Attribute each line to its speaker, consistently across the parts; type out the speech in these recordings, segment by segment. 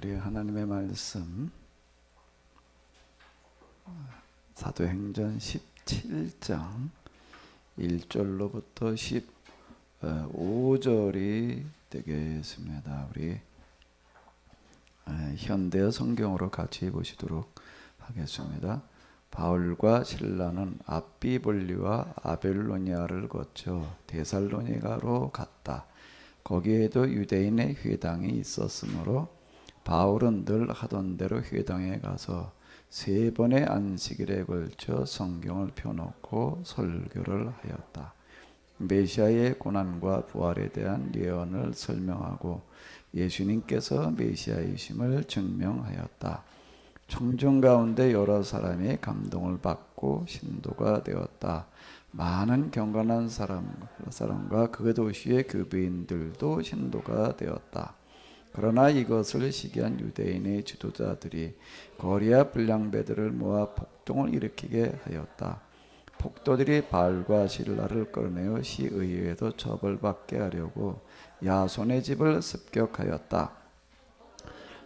Speaker 1: 우리 하나님의 말씀 사도행전 17장 1절로부터 15절이 되겠습니다. 우리 현대 성경으로 같이 보시도록 하겠습니다. 바울과 실라는 앞비볼리와 아벨로니아를 거쳐 데살로니가로 갔다. 거기에도 유대인의 회당이 있었으므로 바울은 늘 하던 대로 회당에 가서 3번의 안식일에 걸쳐 성경을 펴놓고 설교를 하였다. 메시아의 고난과 부활에 대한 예언을 설명하고 예수님께서 메시아이심을 증명하였다. 청중 가운데 여러 사람이 감동을 받고 신도가 되었다. 많은 경건한 사람과 그 도시의 교부인들도 신도가 되었다. 그러나 이것을 시기한 유대인의 지도자들이 거리와 불량배들을 모아 폭동을 일으키게 하였다. 폭도들이 바울과 실라를 끌어내어 시의회에도 처벌받게 하려고 야손의 집을 습격하였다.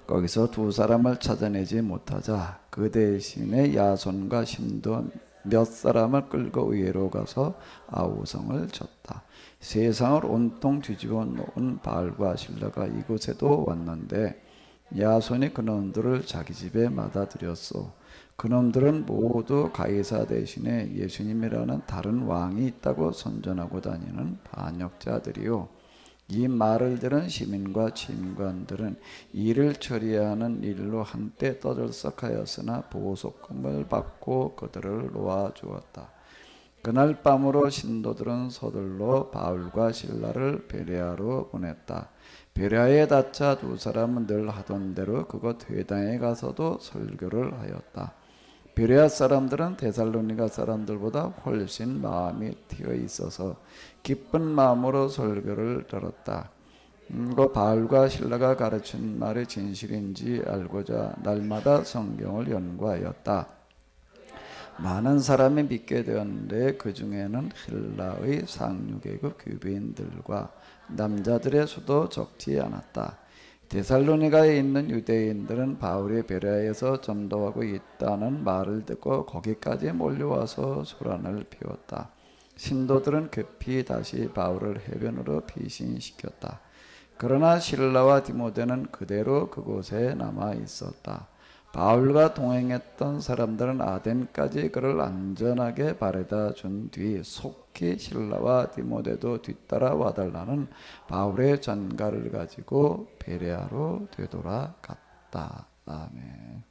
Speaker 1: 거기서 2사람을 찾아내지 못하자 그 대신에 야손과 신도 몇 사람을 끌고 의회로 가서 아우성을 쳤다. 세상을 온통 뒤집어 놓은 바울과 실라가 이곳에도 왔는데 야손이 그놈들을 자기 집에 맞아들였소. 그놈들은 모두 가이사 대신에 예수님이라는 다른 왕이 있다고 선전하고 다니는 반역자들이요. 이 말을 들은 시민과 침관들은 일을 처리하는 일로 한때 떠들썩하였으나 보석금을 받고 그들을 놓아주었다. 그날 밤으로 신도들은 서둘러 바울과 실라를 베레아로 보냈다. 베레아에 닿자 2사람은 늘 하던 대로 그곳 회당에 가서도 설교를 하였다. 베레아 사람들은 데살로니가 사람들보다 훨씬 마음이 트여 있어서 기쁜 마음으로 설교를 들었다. 그 바울과 실라가 가르친 말이 진실인지 알고자 날마다 성경을 연구하였다. 많은 사람이 믿게 되었는데 그 중에는 헬라의 상류계급 교부인들과 남자들의 수도 적지 않았다. 데살로니가에 있는 유대인들은 바울이 베레아에서 전도하고 있다는 말을 듣고 거기까지 몰려와서 소란을 피웠다. 신도들은 급히 다시 바울을 해변으로 피신시켰다. 그러나 실라와 디모데는 그대로 그곳에 남아 있었다. 바울과 동행했던 사람들은 아덴까지 그를 안전하게 바래다 준 뒤 속히 실라와 디모데도 뒤따라 와달라는 바울의 전가를 가지고 베레아로 되돌아갔다. 아멘.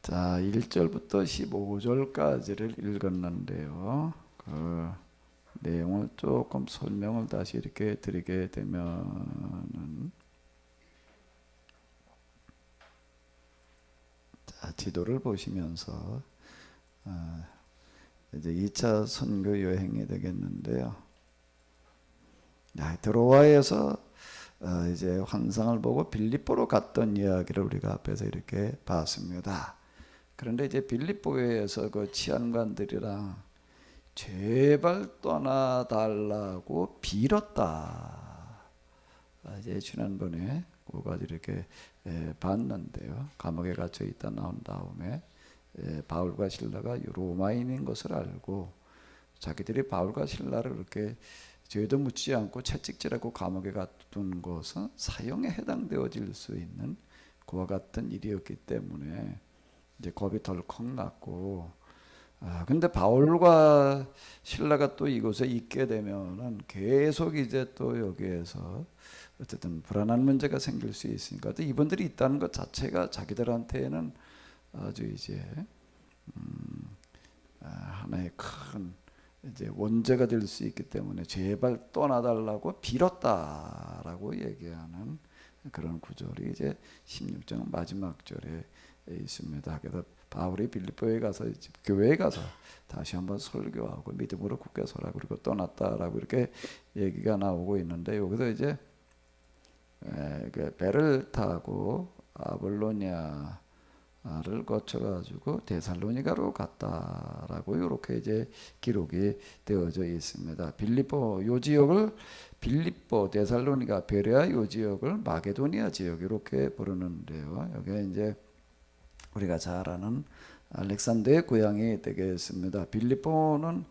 Speaker 1: 자, 1절부터 15절까지를 읽었는데요. 그 내용을 조금 설명을 다시 이렇게 드리게 되면은, 자, 지도를 보시면서 이제 2차 선교 여행이 되겠는데요. 드로아에서 이제 환상을 보고 빌립보로 갔던 이야기를 우리가 앞에서 이렇게 봤습니다. 그런데 이제 빌립보에서 그 치안관들이랑 제발 떠나달라고 빌었다. 이제 지난번에 그거까지 이렇게 봤는데요. 감옥에 갇혀 있다 나온 다음에 바울과 실라가 로마인인 것을 알고 자기들이 바울과 실라를 이렇게 죄도 묻지 않고 채찍질하고 감옥에 가둔 것은 사형에 해당되어질 수 있는 그와 같은 일이었기 때문에 이제 겁이 덜컥 났고, 근데 바울과 실라가 또 이곳에 있게 되면은 계속 이제 또 여기에서 어쨌든 불안한 문제가 생길 수 있으니까 또 이분들이 있다는 것 자체가 자기들한테는 아주 이제 하나의 큰 이제 원죄가 될 수 있기 때문에 제발 떠나달라고 빌었다라고 얘기하는 그런 구절이 이제 16장 마지막 절에 있습니다. 그래서 바울이 빌립보에 가서 교회에 가서 다시 한번 설교하고 믿음으로 굳게 서라 그리고 떠났다라고 이렇게 얘기가 나오고 있는데, 여기서 이제 배를 타고 아볼로니아 거쳐가지고 데살로니가로 갔다라고 이렇게 이제 기록이 되어져 있습니다. 빌립보 요 지역을 빌립보, 데살로니가, 베레아 요 지역을 마게도니아 지역 이렇게 부르는데요. 여기 이제 우리가 잘 아는 알렉산더의 고향이 되겠습니다. 빌립보는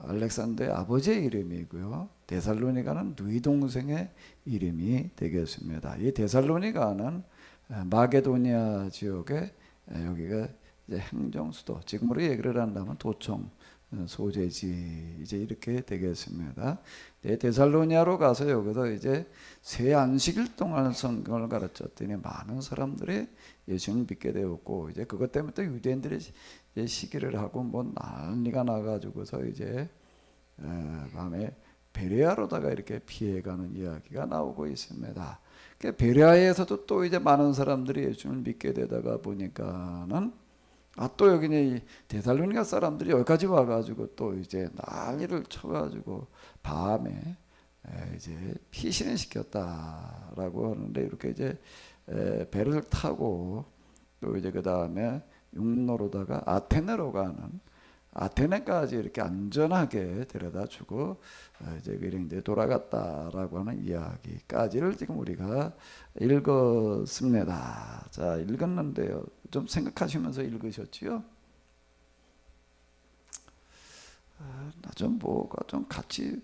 Speaker 1: 알렉산더의 아버지의 이름이고요. 데살로니가는 누이 동생의 이름이 되겠습니다. 이 데살로니가는 마게도니아 지역의 여기가 이제 행정수도, 지금으로 얘기를 한다면 도청 소재지 이제 이렇게 되겠습니다. 데살로니아로 가서 여기서 이제 새 안식일 동안 성경을 가르쳤더니 많은 사람들이 예수님을 믿게 되었고, 이제 그것 때문에 또 유대인들이 이제 시기를 하고 뭐 난리가 나가지고서 이제 밤에 베레아로다가 이렇게 피해가는 이야기가 나오고 있습니다. 베레아에서도 또 이제 많은 사람들이 예수님을 믿게 되다가 보니까는 또 여기는 데살로니가 사람들이 여기까지 와가지고 또 이제 난리를 쳐가지고 밤에 이제 피신을 시켰다라고 하는데, 이렇게 이제 배를 타고 또 이제 그 다음에 육로로다가 아테네로 가는, 아테네까지 이렇게 안전하게 데려다주고 이제 이제 돌아갔다라고 하는 이야기까지를 지금 우리가 읽었습니다. 자, 읽었는데요. 좀 생각하시면서 읽으셨지요? 나 좀 뭐가 좀 같이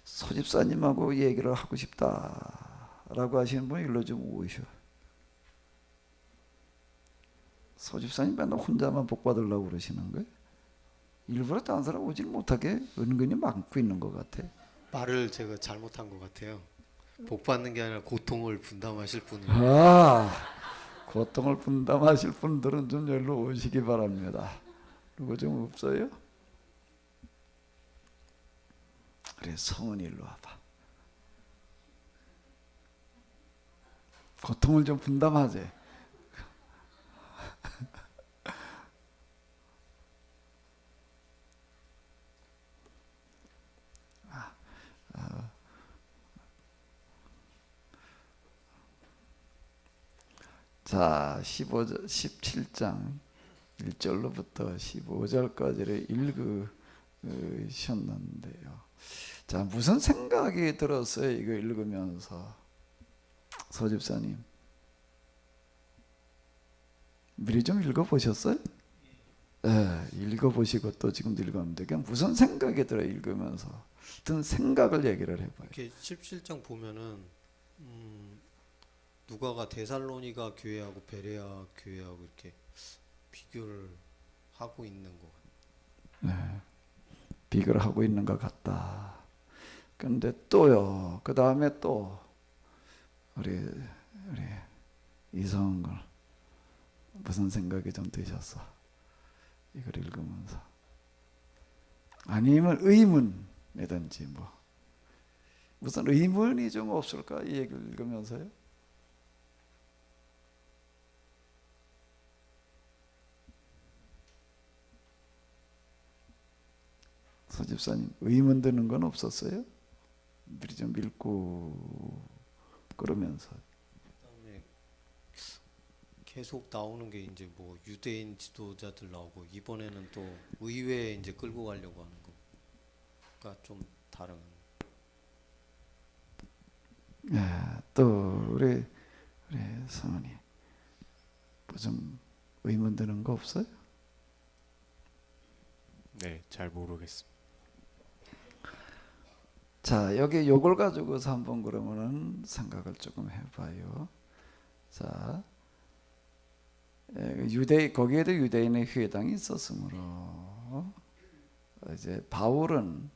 Speaker 1: 소집사님하고 얘기를 하고 싶다라고 하시는 분 일로 좀 오셔. 소집사님 맨날 혼자만 복 받으려고 그러시는 거예요? 일부러 다른 사람 오지 못하게 은근히 막고 있는 것 같아.
Speaker 2: 말을 제가 잘못한 것 같아요. 복 받는 게 아니라 고통을 분담하실 분이.
Speaker 1: 고통을 분담하실 분들은 좀 여기로 오시기 바랍니다. 누구 좀 없어요? 그래, 성은 일로 와봐. 고통을 좀 분담하지. 자, 17장 1절로부터 15절까지를 읽으셨는데요. 자, 무슨 생각이 들었어요? 이거 읽으면서. 서집사님, 미리 좀 읽어보셨어요? 네, 읽어보시고 또 지금도 읽었는데 그냥 무슨 생각이 들어요? 읽으면서 든 생각을 얘기를 해봐요.
Speaker 2: 이렇게 17장 보면은 누가가 데살로니가 교회하고 베레아 교회하고 이렇게 비교를 하고 있는 것 같아요.
Speaker 1: 네, 비교를 하고 있는 것 같다. 근데 또요, 그 다음에 또 우리 이성걸 무슨 생각이 좀 드셨어? 이걸 읽으면서. 아니면 의문이든지 뭐 무슨 의문이 좀 없을까? 이 얘기를 읽으면서요. 서집사님, 의문 드는 건 없었어요? 미리 좀 읽고 그러면서.
Speaker 2: 그다음에 계속 나오는 게 이제 뭐 유대인 지도자들 나오고, 이번에는 또 의회에 이제 끌고 가려고 하는 거가 좀 다른.
Speaker 1: 또 우리 성은이 무슨 의문 드는 거 없어요?
Speaker 3: 네, 잘 모르겠습니다.
Speaker 1: 자, 여기 요걸 가지고서 한번 그러면은 생각을 조금 해봐요. 자, 거기에도 유대인의 회당이 있었으므로 이제 바울은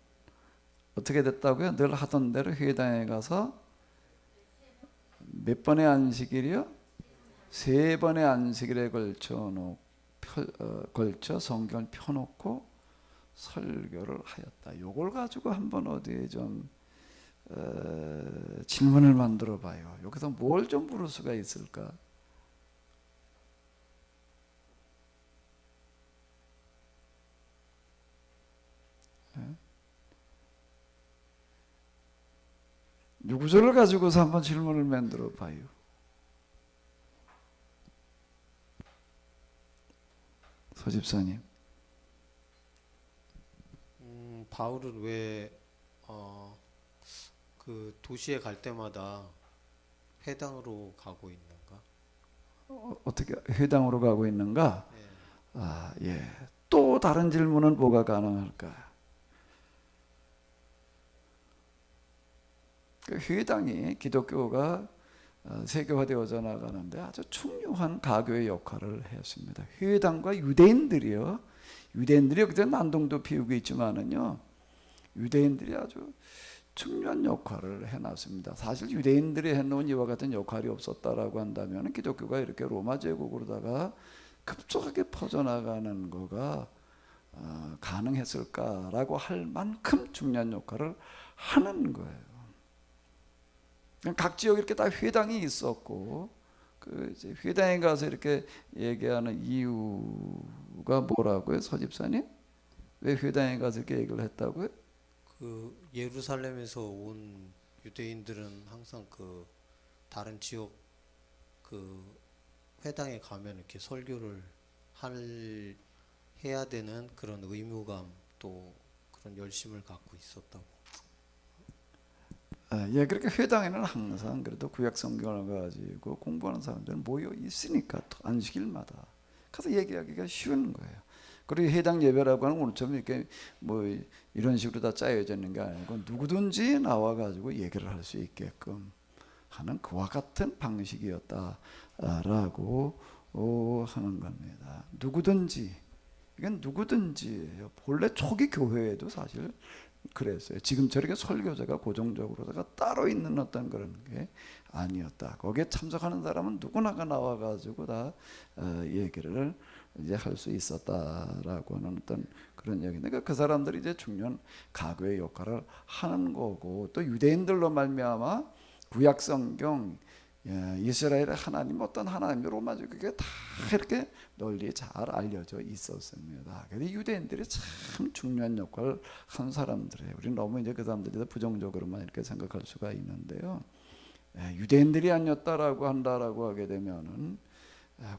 Speaker 1: 어떻게 됐다고요? 늘 하던 대로 회당에 가서 몇 번의 안식일이요? 3번의 안식일에 걸쳐 성경을 펴놓고 설교를 하였다. 요걸 가지고 한번 어디에 좀 질문을 만들어 봐요. 여기서 뭘 좀 물을 수가 있을까? 요 구절을 가지고서 한번 질문을 만들어 봐요. 서 집사님.
Speaker 2: 바울은 왜 그 도시에 갈 때마다 회당으로 가고 있는가?
Speaker 1: 어떻게 회당으로 가고 있는가?
Speaker 2: 예.
Speaker 1: 아, 예. 또 다른 질문은 뭐가 가능할까? 그 회당이 기독교가 세계화되어져 나가는데 아주 중요한 가교의 역할을 했습니다. 회당과 유대인들이요. 유대인들이 여기서 난동도 피우고 있지만은요. 유대인들이 아주 중요한 역할을 해놨습니다. 사실 유대인들이 해놓은 이와 같은 역할이 없었다라고 한다면 기독교가 이렇게 로마 제국으로다가 급속하게 퍼져나가는 거가 가능했을까라고 할 만큼 중요한 역할을 하는 거예요. 각 지역에 이렇게 다 회당이 있었고, 그 이제 회당에 가서 이렇게 얘기하는 이유가 뭐라고요, 서 집사님? 왜 회당에 가서 이렇게 얘기를 했다고요?
Speaker 2: 그 예루살렘에서 온 유대인들은 항상 그 다른 지역 그 회당에 가면 이렇게 설교를 해야 되는 그런 의무감 또 그런 열심을 갖고 있었다고.
Speaker 1: 예, 그렇게 회당에는 항상 그래도 구약 성경을 가지고 공부하는 사람들은 모여 있으니까 또 안식일마다 가서 얘기하기가 쉬운 거예요. 그리고 해당 예배라고 하는 오늘처럼 이렇게 뭐 이런 식으로 다 짜여져 있는 게 아니고 누구든지 나와 가지고 얘기를 할 수 있게끔 하는 그와 같은 방식이었다라고 하는 겁니다. 누구든지, 이건 누구든지예요. 본래 초기 교회에도 사실 그랬어요. 지금 저렇게 설교자가 고정적으로다가 따로 있는 어떤 그런 게 아니었다. 거기에 참석하는 사람은 누구나가 나와가지고 다 얘기를 이제 할 수 있었다라고 하는 어떤 그런 얘기인데, 그 사람들이 이제 중요한 가교의 역할을 하는 거고, 또 유대인들로 말미암아 구약 성경, 이스라엘의 하나님, 어떤 하나님으로 맞아 그게 다 이렇게 널리 잘 알려져 있었습니다. 그래서 유대인들이 참 중요한 역할을 한 사람들이에요. 우리는 너무 이제 그 사람들이 부정적으로만 이렇게 생각할 수가 있는데요. 유대인들이 아니었다라고 한다라고 하게 되면은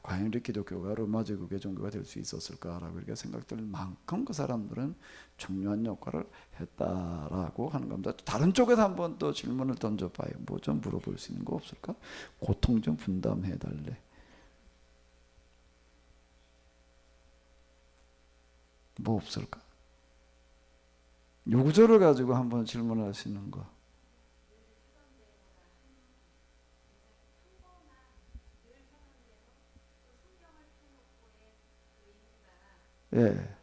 Speaker 1: 과연 우리 기독교가 로마 제국의 종교가 될 수 있었을까라고 이렇게 생각될 만큼 그 사람들은 중요한 역할을 했다라고 하는 겁니다. 다른 쪽에서 한번 또 질문을 던져봐요. 뭐 좀 물어볼 수 있는 거 없을까? 고통 좀 분담해 달래. 뭐 없을까? 요 구절을 가지고 한번 질문할 수 있는 거. 예.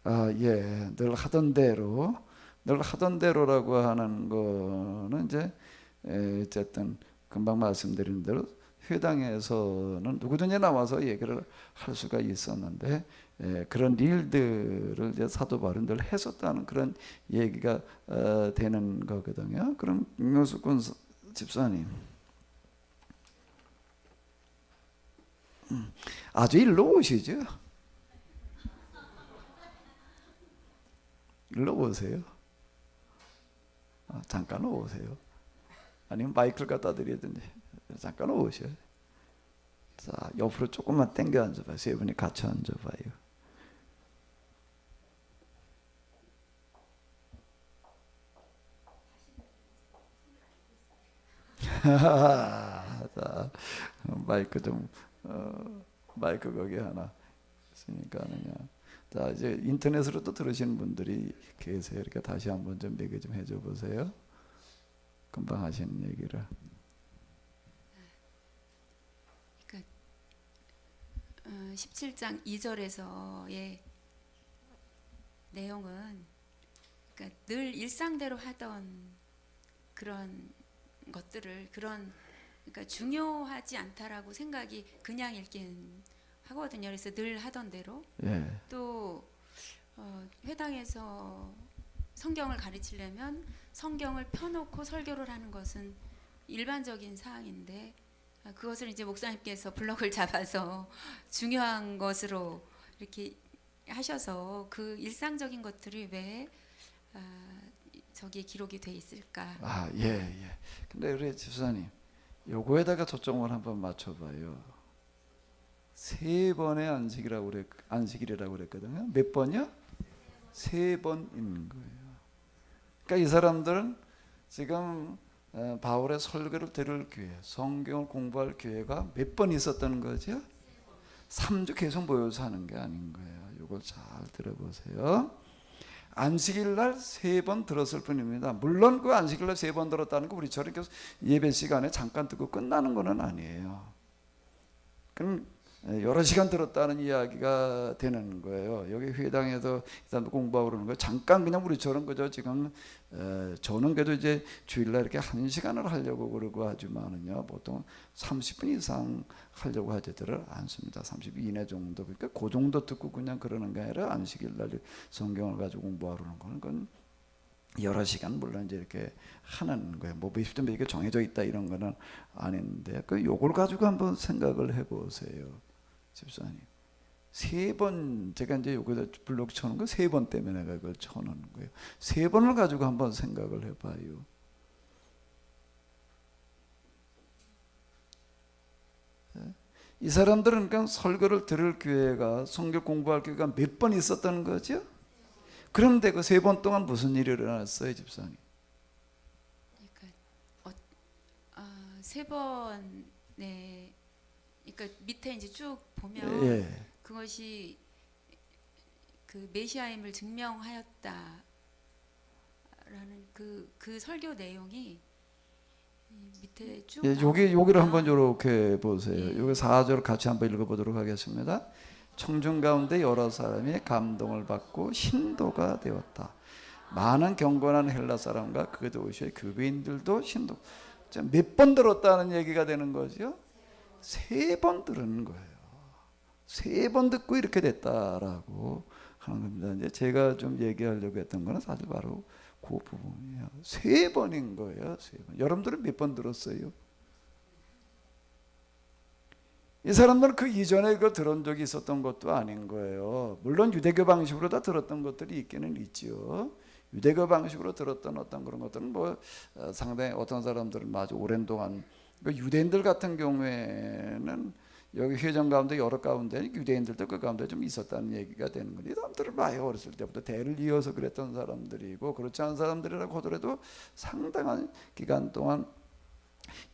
Speaker 1: 아, 예. 늘 하던 대로, 늘 하던 대로라고 하는 거는 이제 어쨌든 금방 말씀드린 대로 회당에서는 누구든지 나와서 얘기를 할 수가 있었는데, 그런 일들을 이제 사도 바울은 늘 했었다는 그런 얘기가 되는 거거든요. 그럼 김효숙군 집사님, 아주 일로 오시죠. 일로 오세요. 잠깐 오세요. 아니면 마이크를 갖다 드리든지 잠깐 오셔요. 자, 옆으로 조금만 당겨 앉아봐요. 세 분이 같이 앉아봐요. 자, 마이크 좀 마이크 거기 하나 있으니까 그냥. 자, 이제 인터넷으로 또 들으시는 분들이 계세요. 이렇게 다시 한번 좀 얘기 좀 해줘 보세요. 금방 하시는 얘기를.
Speaker 4: 그러니까 17장 2절에서의 내용은 그러니까 늘 일상대로 하던 그런 것들을 그러니까 중요하지 않다라고 생각이 그냥 읽긴 하거든요. 그래서 늘 하던 대로.
Speaker 1: 예.
Speaker 4: 또 회당에서 성경을 가르치려면 성경을 펴놓고 설교를 하는 것은 일반적인 사항인데, 그것을 이제 목사님께서 블럭을 잡아서 중요한 것으로 이렇게 하셔서 그 일상적인 것들이 왜 저기에 기록이 돼 있을까?
Speaker 1: 아, 예, 예. 근데 우리 집사님, 요거에다가 초점을 한번 맞춰봐요. 3번의 안식일이라고 그랬거든요. 몇 번이요? 3번인 거예요. 그러니까 이 사람들은 지금 바울의 설교를 들을 기회, 성경을 공부할 기회가 몇 번 있었다는 거죠? 3주 계속 모여서 하는 게 아닌 거예요. 이걸 잘 들어보세요. 안식일 날 3번 들었을 뿐입니다. 물론 그 안식일 날 3번 들었다는 거 우리처럼 계속 예배 시간에 잠깐 듣고 끝나는 거는 아니에요. 그럼 여러 시간 들었다는 이야기가 되는 거예요. 여기 회당에서 일단 공부하고 그러는 거예요. 잠깐 그냥 우리처럼 그저 지금 저는 그래도 이제 주일날 이렇게 1시간을 하려고 그러고 하지만은요, 보통 30분 이상 하려고 하지들을 않습니다. 30분 이내 정도. 그러니까 그 정도 듣고 그냥 그러는 게 아니라 안식일날 성경을 가지고 공부하려는 거는 그건 여러 시간 물론 이제 이렇게 하는 거예요. 뭐 몇 시부터 이게 정해져 있다 이런 거는 아닌데 그 요걸 가지고 한번 생각을 해보세요, 집사님. 3번 제가 이제 여기다 블록 쳐놓은 거 3번 때문에 내가 그걸 쳐놓는 거예요. 3번을 가지고 한번 생각을 해봐요. 이 사람들은 그러니까 설교를 들을 기회가, 성경 공부할 기회가 몇 번 있었다는 거죠? 그런데 그 3번 동안 무슨 일이 일어났어요, 집사님?
Speaker 4: 그러니까 3번에 그러니까 밑에 이제 쭉 보면
Speaker 1: 예.
Speaker 4: 그것이 그 메시아임을 증명하였다라는 그 설교 내용이 밑에 쭉
Speaker 1: 예, 여기를 한번
Speaker 4: 나오니까
Speaker 1: 이렇게 보세요.
Speaker 4: 예.
Speaker 1: 여기 4절 같이 한번 읽어보도록 하겠습니다. 청중 가운데 여러 사람이 감동을 받고 신도가 되었다. 많은 경건한 헬라 사람과 그 도시의 교배인들도 신도. 몇 번 들었다는 얘기가 되는 거죠? 3번 들은 거예요. 3번 듣고 이렇게 됐다라고 하는 겁니다. 이제 제가 좀 얘기하려고 했던 거는 사실 바로 그 부분이에요. 3번인 거예요. 3번. 여러분들은 몇 번 들었어요? 이 사람들은 그 이전에 그걸 들은 적이 있었던 것도 아닌 거예요. 물론 유대교 방식으로 다 들었던 것들이 있기는 있죠. 유대교 방식으로 들었던 어떤 그런 것들은 뭐 상당히 어떤 사람들은 아주 오랜 동안, 유대인들 같은 경우에는 여기 회장 가운데 여러 가운데 유대인들도 그 가운데 좀 있었다는 얘기가 되는 거예요. 이 사람들은 많이 어렸을 때부터 대를 이어서 그랬던 사람들이고, 그렇지 않은 사람들이라고 하더라도 상당한 기간 동안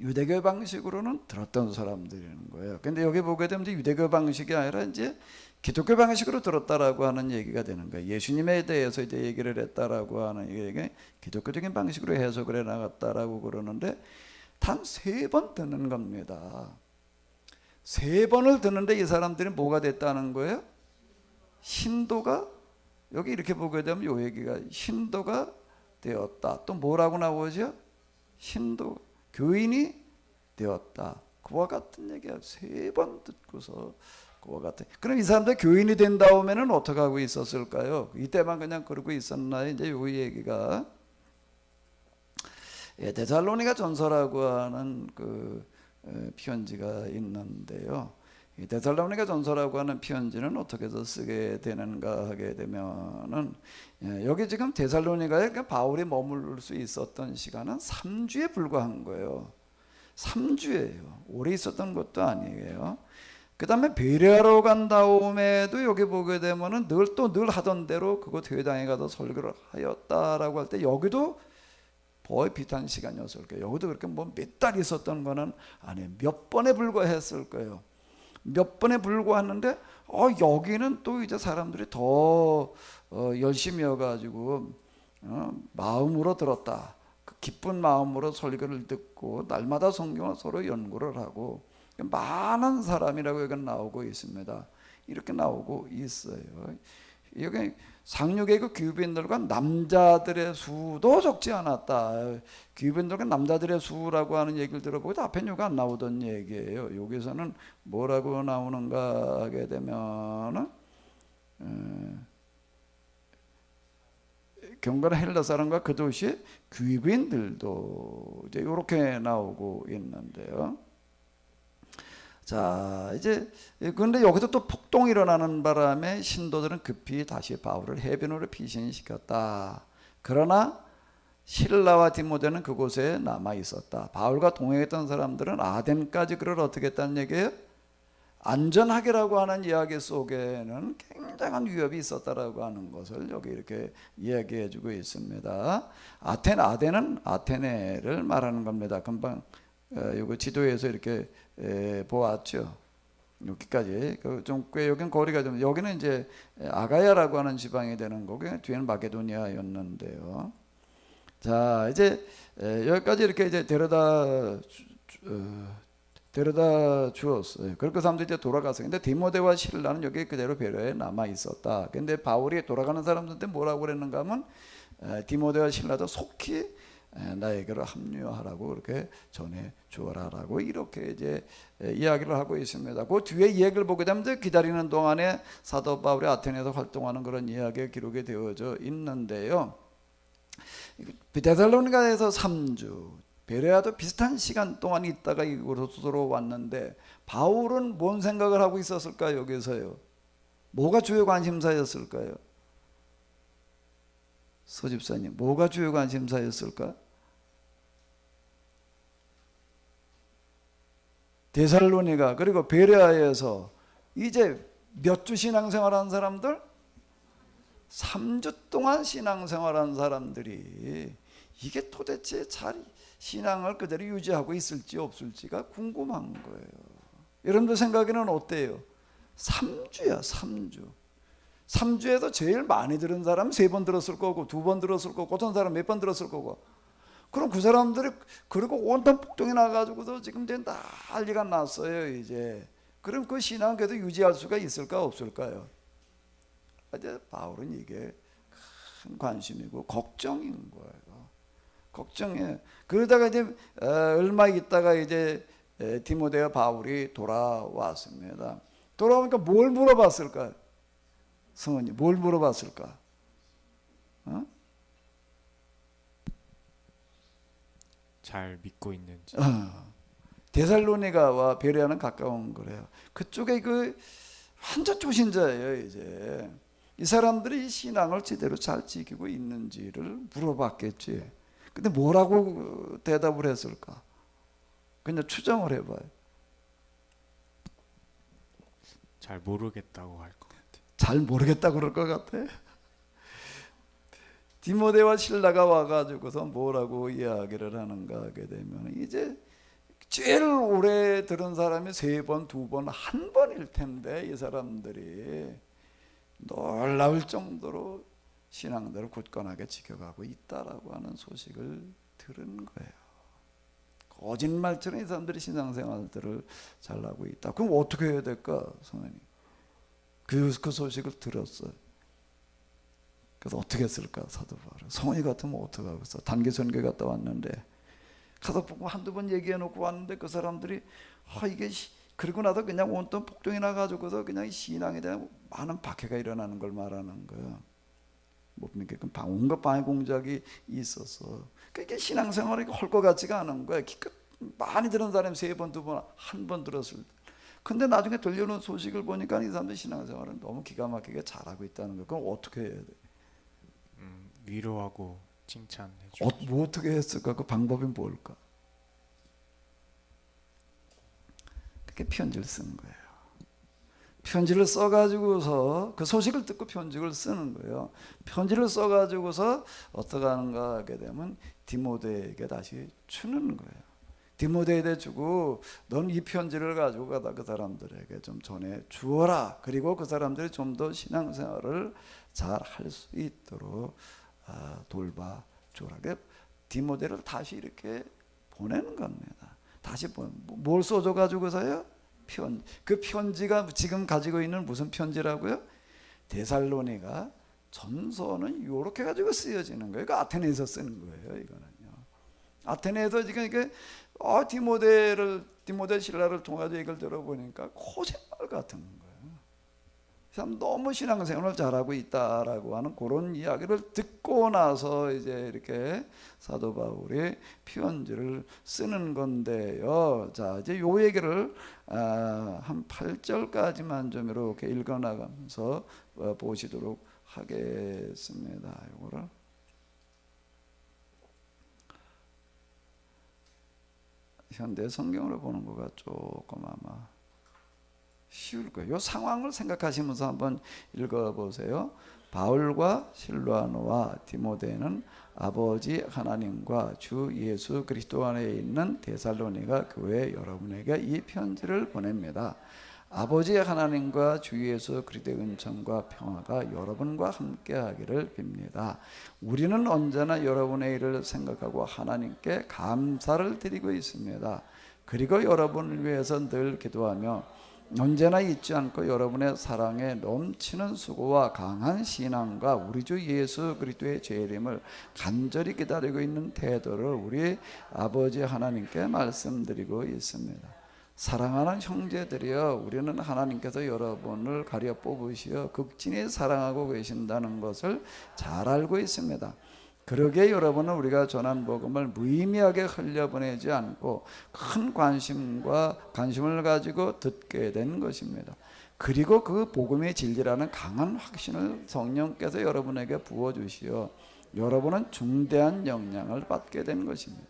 Speaker 1: 유대교 방식으로는 들었던 사람들이라는 거예요. 근데 여기 보게 되면 유대교 방식이 아니라 이제 기독교 방식으로 들었다라고 하는 얘기가 되는 거예요. 예수님에 대해서 이제 얘기를 했다라고 하는 얘기, 기독교적인 방식으로 해석을 해 나갔다라고 그러는데 단 3번 듣는 겁니다. 3번을 듣는데 이 사람들이 뭐가 됐다는 거예요? 신도가, 여기 이렇게 보게 되면 요 얘기가 신도가 되었다. 또 뭐라고 나오죠? 신도, 교인이 되었다. 그와 같은 얘기야. 3번 듣고서 그와 같은. 그럼 이 사람들 교인이 된 다음에는 어떻게 하고 있었을까요? 이때만 그냥 그러고 있었나요? 이제 요 얘기가 데살로니가 전서라고 하는 그 편지가 있는데요. 이 데살로니가 전서라고 하는 편지는 어떻게 해서 쓰게 되는가 하게 되면은, 여기 지금 데살로니가에 바울이 머물 수 있었던 시간은 3주에 불과한 거예요. 3주예요. 오래 있었던 것도 아니에요. 그 다음에 베레아로 간 다음에도 여기 보게 되면은 늘 하던 대로 그곳 회당에 가서 설교를 하였다라고 할 때 여기도 거의 비슷한 시간이었을 거예요. 여기도 그렇게 뭐 몇 달 있었던 거는 아니에요. 몇 번에 불과했을 거예요. 몇 번에 불과했는데 여기는 또 이제 사람들이 더 열심히 해가지고 마음으로 들었다. 그 기쁜 마음으로 설교를 듣고 날마다 성경을 서로 연구를 하고 많은 사람이라고 여기 나오고 있습니다. 이렇게 나오고 있어요. 여기 상륙의 그 귀빈들과 남자들의 수도 적지 않았다. 귀빈들과 남자들의 수라고 하는 얘기를 들어보고 앞에 요가 안 나오던 얘기예요. 여기서는 뭐라고 나오는가 하게 되면은 경건한 헬라 사람과 그 도시의 귀빈들도 이제 이렇게 나오고 있는데요. 자, 이제 그런데 여기서 또 폭동이 일어나는 바람에 신도들은 급히 다시 바울을 해변으로 피신시켰다. 그러나 실라와 디모데는 그곳에 남아 있었다. 바울과 동행했던 사람들은 아덴까지 그를 어떻게 했다는 얘기예요? 안전하게라고 하는 이야기 속에는 굉장한 위협이 있었다라고 하는 것을 여기 이렇게 이야기해 주고 있습니다. 아덴은 아테네를 말하는 겁니다. 금방 이거 지도에서 이렇게 보았죠. 여기까지 좀 꽤 여긴 거리가 좀, 여기는 이제 아가야라고 하는 지방이 되는 거고 뒤에는 마게도니아였는데요. 자, 이제 여기까지 이렇게 이제 데려다 주었어요. 그렇게 사람들이 이제 돌아갔어요. 근데 디모데와 실라는 여기 그대로 베레아에 남아 있었다. 근데 바울이 돌아가는 사람들한테 뭐라고 그랬는가 하면 디모데와 실라도 속히 나에게로 합류하라고 그렇게 전해 주어라라고 이렇게 이제 이야기를 하고 있습니다. 그 뒤에 이야기를 보게 되면 기다리는 동안에 사도 바울이 아테네에서 활동하는 그런 이야기가 기록이 되어져 있는데요. 데살로니가에서 3주, 베레아도 비슷한 시간 동안 있다가 이곳으로 왔는데 바울은 뭔 생각을 하고 있었을까요? 여기서요. 뭐가 주요 관심사였을까요? 서집사님, 뭐가 주요 관심사였을까? 데살로니가 그리고 베레아에서 이제 몇 주 신앙생활한 사람들? 3주 동안 신앙생활한 사람들이 이게 도대체 잘 신앙을 그대로 유지하고 있을지 없을지가 궁금한 거예요. 여러분들 생각에는 어때요? 3주야 3주. 3주에서 제일 많이 들은 사람 3번 들었을 거고 2번 들었을 거고 어떤 사람 몇 번 들었을 거고. 그럼 그 사람들이 그리고 온통 폭동이 나가지고도 지금 이제 난리가 났어요 이제. 그럼 그 신앙 그래도 유지할 수가 있을까 없을까요? 이제 바울은 이게 큰 관심이고 걱정인 거예요. 걱정해. 그러다가 이제 얼마 있다가 이제 디모데와 바울이 돌아왔습니다. 돌아오니까 뭘 물어봤을까요? 성은이 뭘 물어봤을까? 어?
Speaker 3: 잘 믿고 있는지.
Speaker 1: 데살로니가와 베레아는 가까운 거래요. 그쪽에 그 완전 초신자예요 이제. 이 사람들이 신앙을 제대로 잘 지키고 있는지를 물어봤겠지. 근데 뭐라고 대답을 했을까? 그냥 추정을 해봐요.
Speaker 3: 잘 모르겠다고 할 것 같아.
Speaker 1: 잘 모르겠다고 그럴 것 같아. 디모데와 실라가 와가지고서 뭐라고 이야기를 하는가 하게 되면 이제 제일 오래 들은 사람이 3번, 2번, 1번일 텐데 이 사람들이 놀라울 정도로 신앙대로 굳건하게 지켜가고 있다라고 하는 소식을 들은 거예요. 거짓말처럼 이 사람들이 신앙생활들을 잘하고 있다. 그럼 어떻게 해야 될까, 성현이? 그 소식을 들었어요. 그래서 어떻게 했을까, 사도 바울은. 성현이 같으면 어떻게 하겠어? 단기 선교 갔다 왔는데 가서 보고 한두 번 얘기해놓고 왔는데 그 사람들이 이게 그러고 나서 그냥 온통 폭동이 나가지고서 그냥 신앙에 대한 많은 박해가 일어나는 걸 말하는 거예요. 뭡니까? 온갖 방해 공작이 있어서 그게 신앙생활이 할 것 같지가 않은 거예요. 많이 들은 사람이 3번, 2번, 1번 들었을 때. 근데 나중에 들려오는 소식을 보니까 이 사람들 신앙생활은 너무 기가 막히게 잘하고 있다는 거예요. 그럼 어떻게 해야 돼?
Speaker 3: 위로하고 칭찬해 주.
Speaker 1: 뭐 어떻게 했을까? 그 방법이 뭘까? 그렇게 편지를 쓰는 거예요. 편지를 써가지고서 그 소식을 듣고 편지를 쓰는 거예요. 편지를 써가지고서 어떻게 하는가 하게 되면 디모데에게 다시 주는 거예요. 디모데에게 주고 넌 이 편지를 가지고 가다 그 사람들에게 좀 전해 주어라. 그리고 그 사람들이 좀 더 신앙생활을 잘 할 수 있도록 돌봐주라. 디모데를 다시 이렇게 보내는 겁니다. 다시 뭘 써줘가지고서요? 그 편지가 지금 가지고 있는 무슨 편지라고요? 데살로니가 전서는 이렇게 가지고 쓰여지는 거예요. 아테네에서 쓰는 거예요. 이거는요. 아테네에서 지금 이게 디모데 신라를 통해서 얘기를 들어보니까 거짓말 같은 거예요. 참 너무 신앙생활을 잘하고 있다라고 하는 그런 이야기를 듣고 나서 이제 이렇게 사도 바울이 편지를 쓰는 건데요. 자, 이제 요 얘기를 한 8절까지만 좀 이렇게 읽어나가면서 보시도록 하겠습니다. 요거를 현대 성경으로 보는 거가 조금 아마 쉬울 거예요. 이 상황을 생각하시면서 한번 읽어보세요. 바울과 실로아노와 디모데는 아버지 하나님과 주 예수 그리스도 안에 있는 데살로니가 교회 여러분에게 이 편지를 보냅니다. 아버지 하나님과 주 예수 그리스도의 은총과 평화가 여러분과 함께하기를 빕니다. 우리는 언제나 여러분의 일을 생각하고 하나님께 감사를 드리고 있습니다. 그리고 여러분을 위해서 늘 기도하며 언제나 잊지 않고 여러분의 사랑에 넘치는 수고와 강한 신앙과 우리 주 예수 그리스도의 재림을 간절히 기다리고 있는 태도를 우리 아버지 하나님께 말씀드리고 있습니다. 사랑하는 형제들이여, 우리는 하나님께서 여러분을 가려 뽑으시어 극진히 사랑하고 계신다는 것을 잘 알고 있습니다. 그러기에 여러분은 우리가 전한 복음을 무의미하게 흘려보내지 않고 큰 관심을 가지고 듣게 된 것입니다. 그리고 그 복음의 진리라는 강한 확신을 성령께서 여러분에게 부어주시어 여러분은 중대한 영향을 받게 된 것입니다.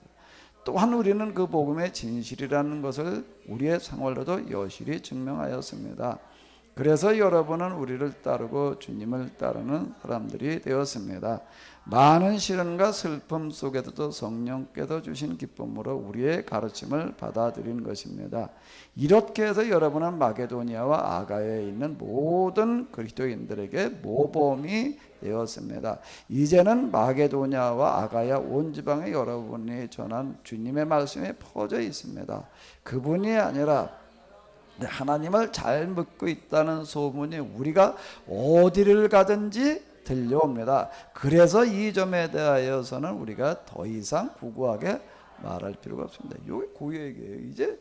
Speaker 1: 또한 우리는 그 복음의 진실이라는 것을 우리의 생활로도 여실히 증명하였습니다. 그래서 여러분은 우리를 따르고 주님을 따르는 사람들이 되었습니다. 많은 시련과 슬픔 속에서도 성령께서 주신 기쁨으로 우리의 가르침을 받아들인 것입니다. 이렇게 해서 여러분은 마게도니아와 아가야에 있는 모든 그리스도인들에게 모범이 되었습니다. 이제는 마게도니아와 아가야 온 지방에 여러분이 전한 주님의 말씀이 퍼져 있습니다. 그분이 아니라 하나님을 잘 믿고 있다는 소문이 우리가 어디를 가든지 들려옵니다. 그래서 이 점에 대하여서는 우리가 더 이상 구구하게 말할 필요가 없습니다. 이게 고얘기예요. 이제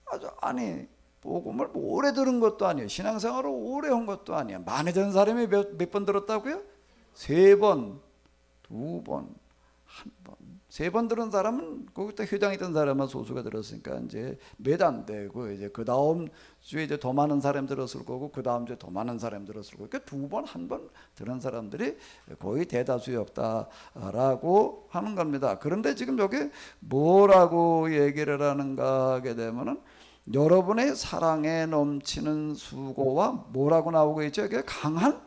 Speaker 1: 아주 복음을 오래 들은 것도 아니에요. 신앙생활을 오래 한 것도 아니에요. 많이 든 사람이 몇 번 들었다고요? 3번, 2번, 1번. 3번 들은 사람은 거기다 회당이던 사람은 소수가 들었으니까 이제 몇 안 되고, 이제 그 다음 주에 이제 더 많은 사람 들었을 거고, 그 다음 주에 더 많은 사람 들었을 거고, 그러니까 2번, 1번 들은 사람들이 거의 대다수였다라고 하는 겁니다. 그런데 지금 여기 뭐라고 얘기를 하는가 하게 되면은 여러분의 사랑에 넘치는 수고와 뭐라고 나오고 있죠? 이게 강한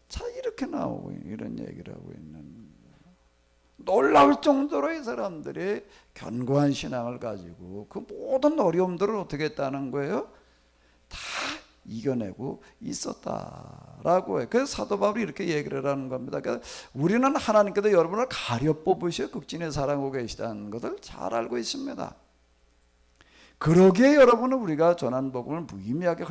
Speaker 1: 자, 이렇게 나오고 이런 얘기를 하고 있는, 놀라울 정도로 이 사람들이 견고한 신앙을 가지고 그 모든 어려움들을 어떻게 했다는 거예요? 다 이겨내고 있었다라고 해요. 그래서 사도 바울이 이렇게 얘기를 하는 겁니다. 그러니까 우리는 하나님께서 여러분을 가려 뽑으시어 극진히 사랑하고 계시다는 것을 잘 알고 있습니다. 그러기에 여러분은 우리가 전한 복음을 무의미하게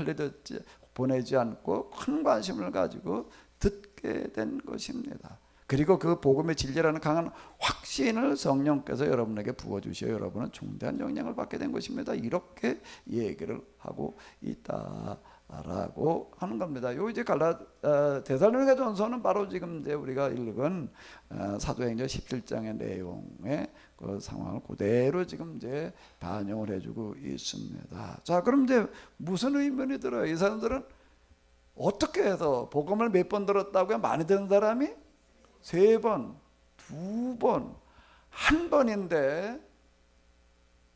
Speaker 1: 보내지 않고 큰 관심을 가지고 듣게 된 것입니다. 그리고 그 복음의 진리라는 강한 확신을 성령께서 여러분에게 부어주시어 여러분은 중대한 영향을 받게 된 것입니다. 이렇게 얘기를 하고 있다라고 하는 겁니다. 요 이제 데살로니가 전서는 바로 지금 이제 우리가 읽은 사도행전 17장의 내용의 그 상황을 그대로 지금 이제 반영을 해주고 있습니다. 자, 그럼 이제 무슨 의문이 들어요? 이 사람들은 어떻게 해서 복음을 몇 번 들었다고요? 많이 들은 사람이 3번, 2번, 1번인데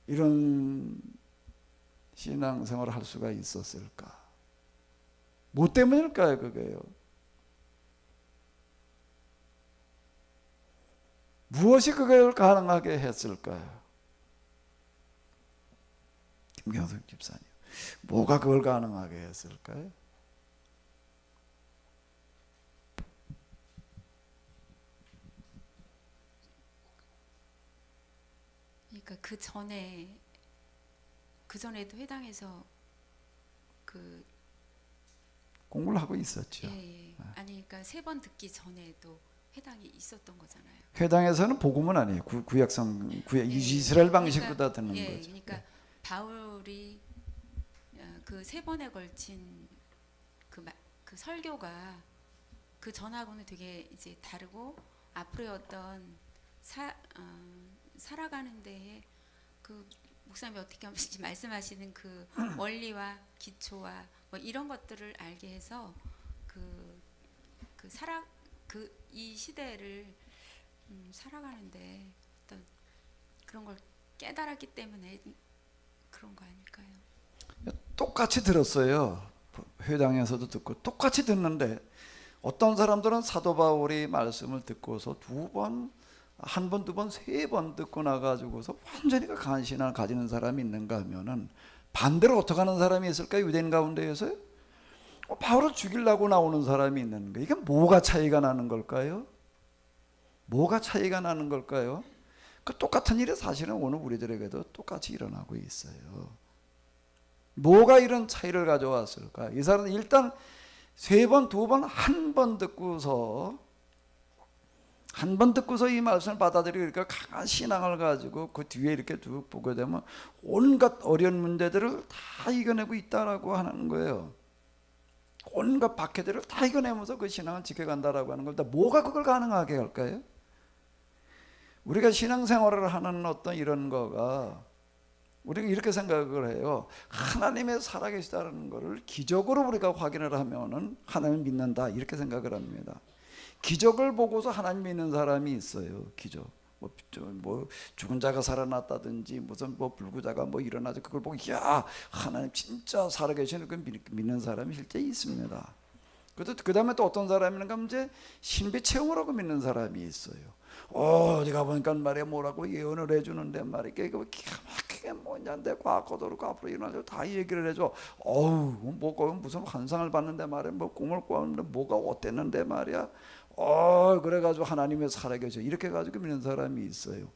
Speaker 1: 이런 신앙생활을 할 수가 있었을까? 뭐 때문일까요, 그게요? 무엇이 그걸 가능하게 했을까요? 김경석 집사님, 뭐가 그걸 가능하게 했을까요?
Speaker 4: 그러니까 그 전에도 회당에서
Speaker 1: 공부를 하고 있었죠.
Speaker 4: 예. 아니 그러니까 3번 듣기 전에도 회당이 있었던 거잖아요.
Speaker 1: 회당에서는 복음은 아니에요. 이스라엘 방식보다 듣는
Speaker 4: 예,
Speaker 1: 거죠.
Speaker 4: 그러니까 바울이 그 3번에 걸친 그 설교가 그 전하고는 되게 이제 다르고 앞으로의 어떤 살아가는 데에 그 목사님이 어떻게 하면서 말씀하시는 그 원리와 기초와 뭐 이런 것들을 알게 해서 이 시대를 살아가는데 어떤 그런 걸 깨달았기 때문에 그런 거 아닐까요?
Speaker 1: 똑같이 들었어요. 회당에서도 듣고 똑같이 듣는데 어떤 사람들은 사도 바울이 말씀을 듣고서 두 번, 한 번, 두 번, 세 번 듣고 나가지고서 완전히 강한 신앙을 가지는 사람이 있는가 하면은 반대로 어떻게 하는 사람이 있을까요? 유대인 가운데에서요? 바울을 죽이려고 나오는 사람이 있는 거예요. 이게 뭐가 차이가 나는 걸까요? 뭐가 차이가 나는 걸까요? 그 똑같은 일이 사실은 오늘 우리들에게도 똑같이 일어나고 있어요. 뭐가 이런 차이를 가져왔을까? 이 사람은 일단 세 번, 두 번, 한 번 듣고서 이 말씀을 받아들이고 이렇게 강한 신앙을 가지고 그 뒤에 이렇게 쭉 보게 되면 온갖 어려운 문제들을 다 이겨내고 있다라고 하는 거예요. 온갖 박해들을 다 이겨내면서 그 신앙을 지켜간다라고 하는 겁니다. 뭐가 그걸 가능하게 할까요? 우리가 신앙생활을 하는 어떤 이런 거가 우리가 이렇게 생각을 해요. 하나님의 살아계시다는 것을 기적으로 우리가 확인을 하면은 하나님을 믿는다 이렇게 생각을 합니다. 기적을 보고서 하나님 믿는 사람이 있어요. 기적. 뭐 죽은 자가 살아났다든지 무슨 뭐 불구자가 뭐 일어나서 그걸 보고 야 하나님 진짜 살아계시는 그 믿는 사람이 실제 있습니다. 그 다음에 또 어떤 사람인가 이제 신비 체험을 하고 믿는 사람이 있어요. 어디가 보니까 말이야 뭐라고 예언을 해주는데 말이야 이게 기가 막히게 뭐냐인데 과거도 그렇고 앞으로 일어나서 다 얘기를 해줘. 뭐 무슨 환상을 봤는데 말이야 뭐 꿈을 꿨는데 뭐가 어땠는데 말이야. 그래가지고 하나님의 살아계셔 이렇게 가지고 믿는 사람이 있어요.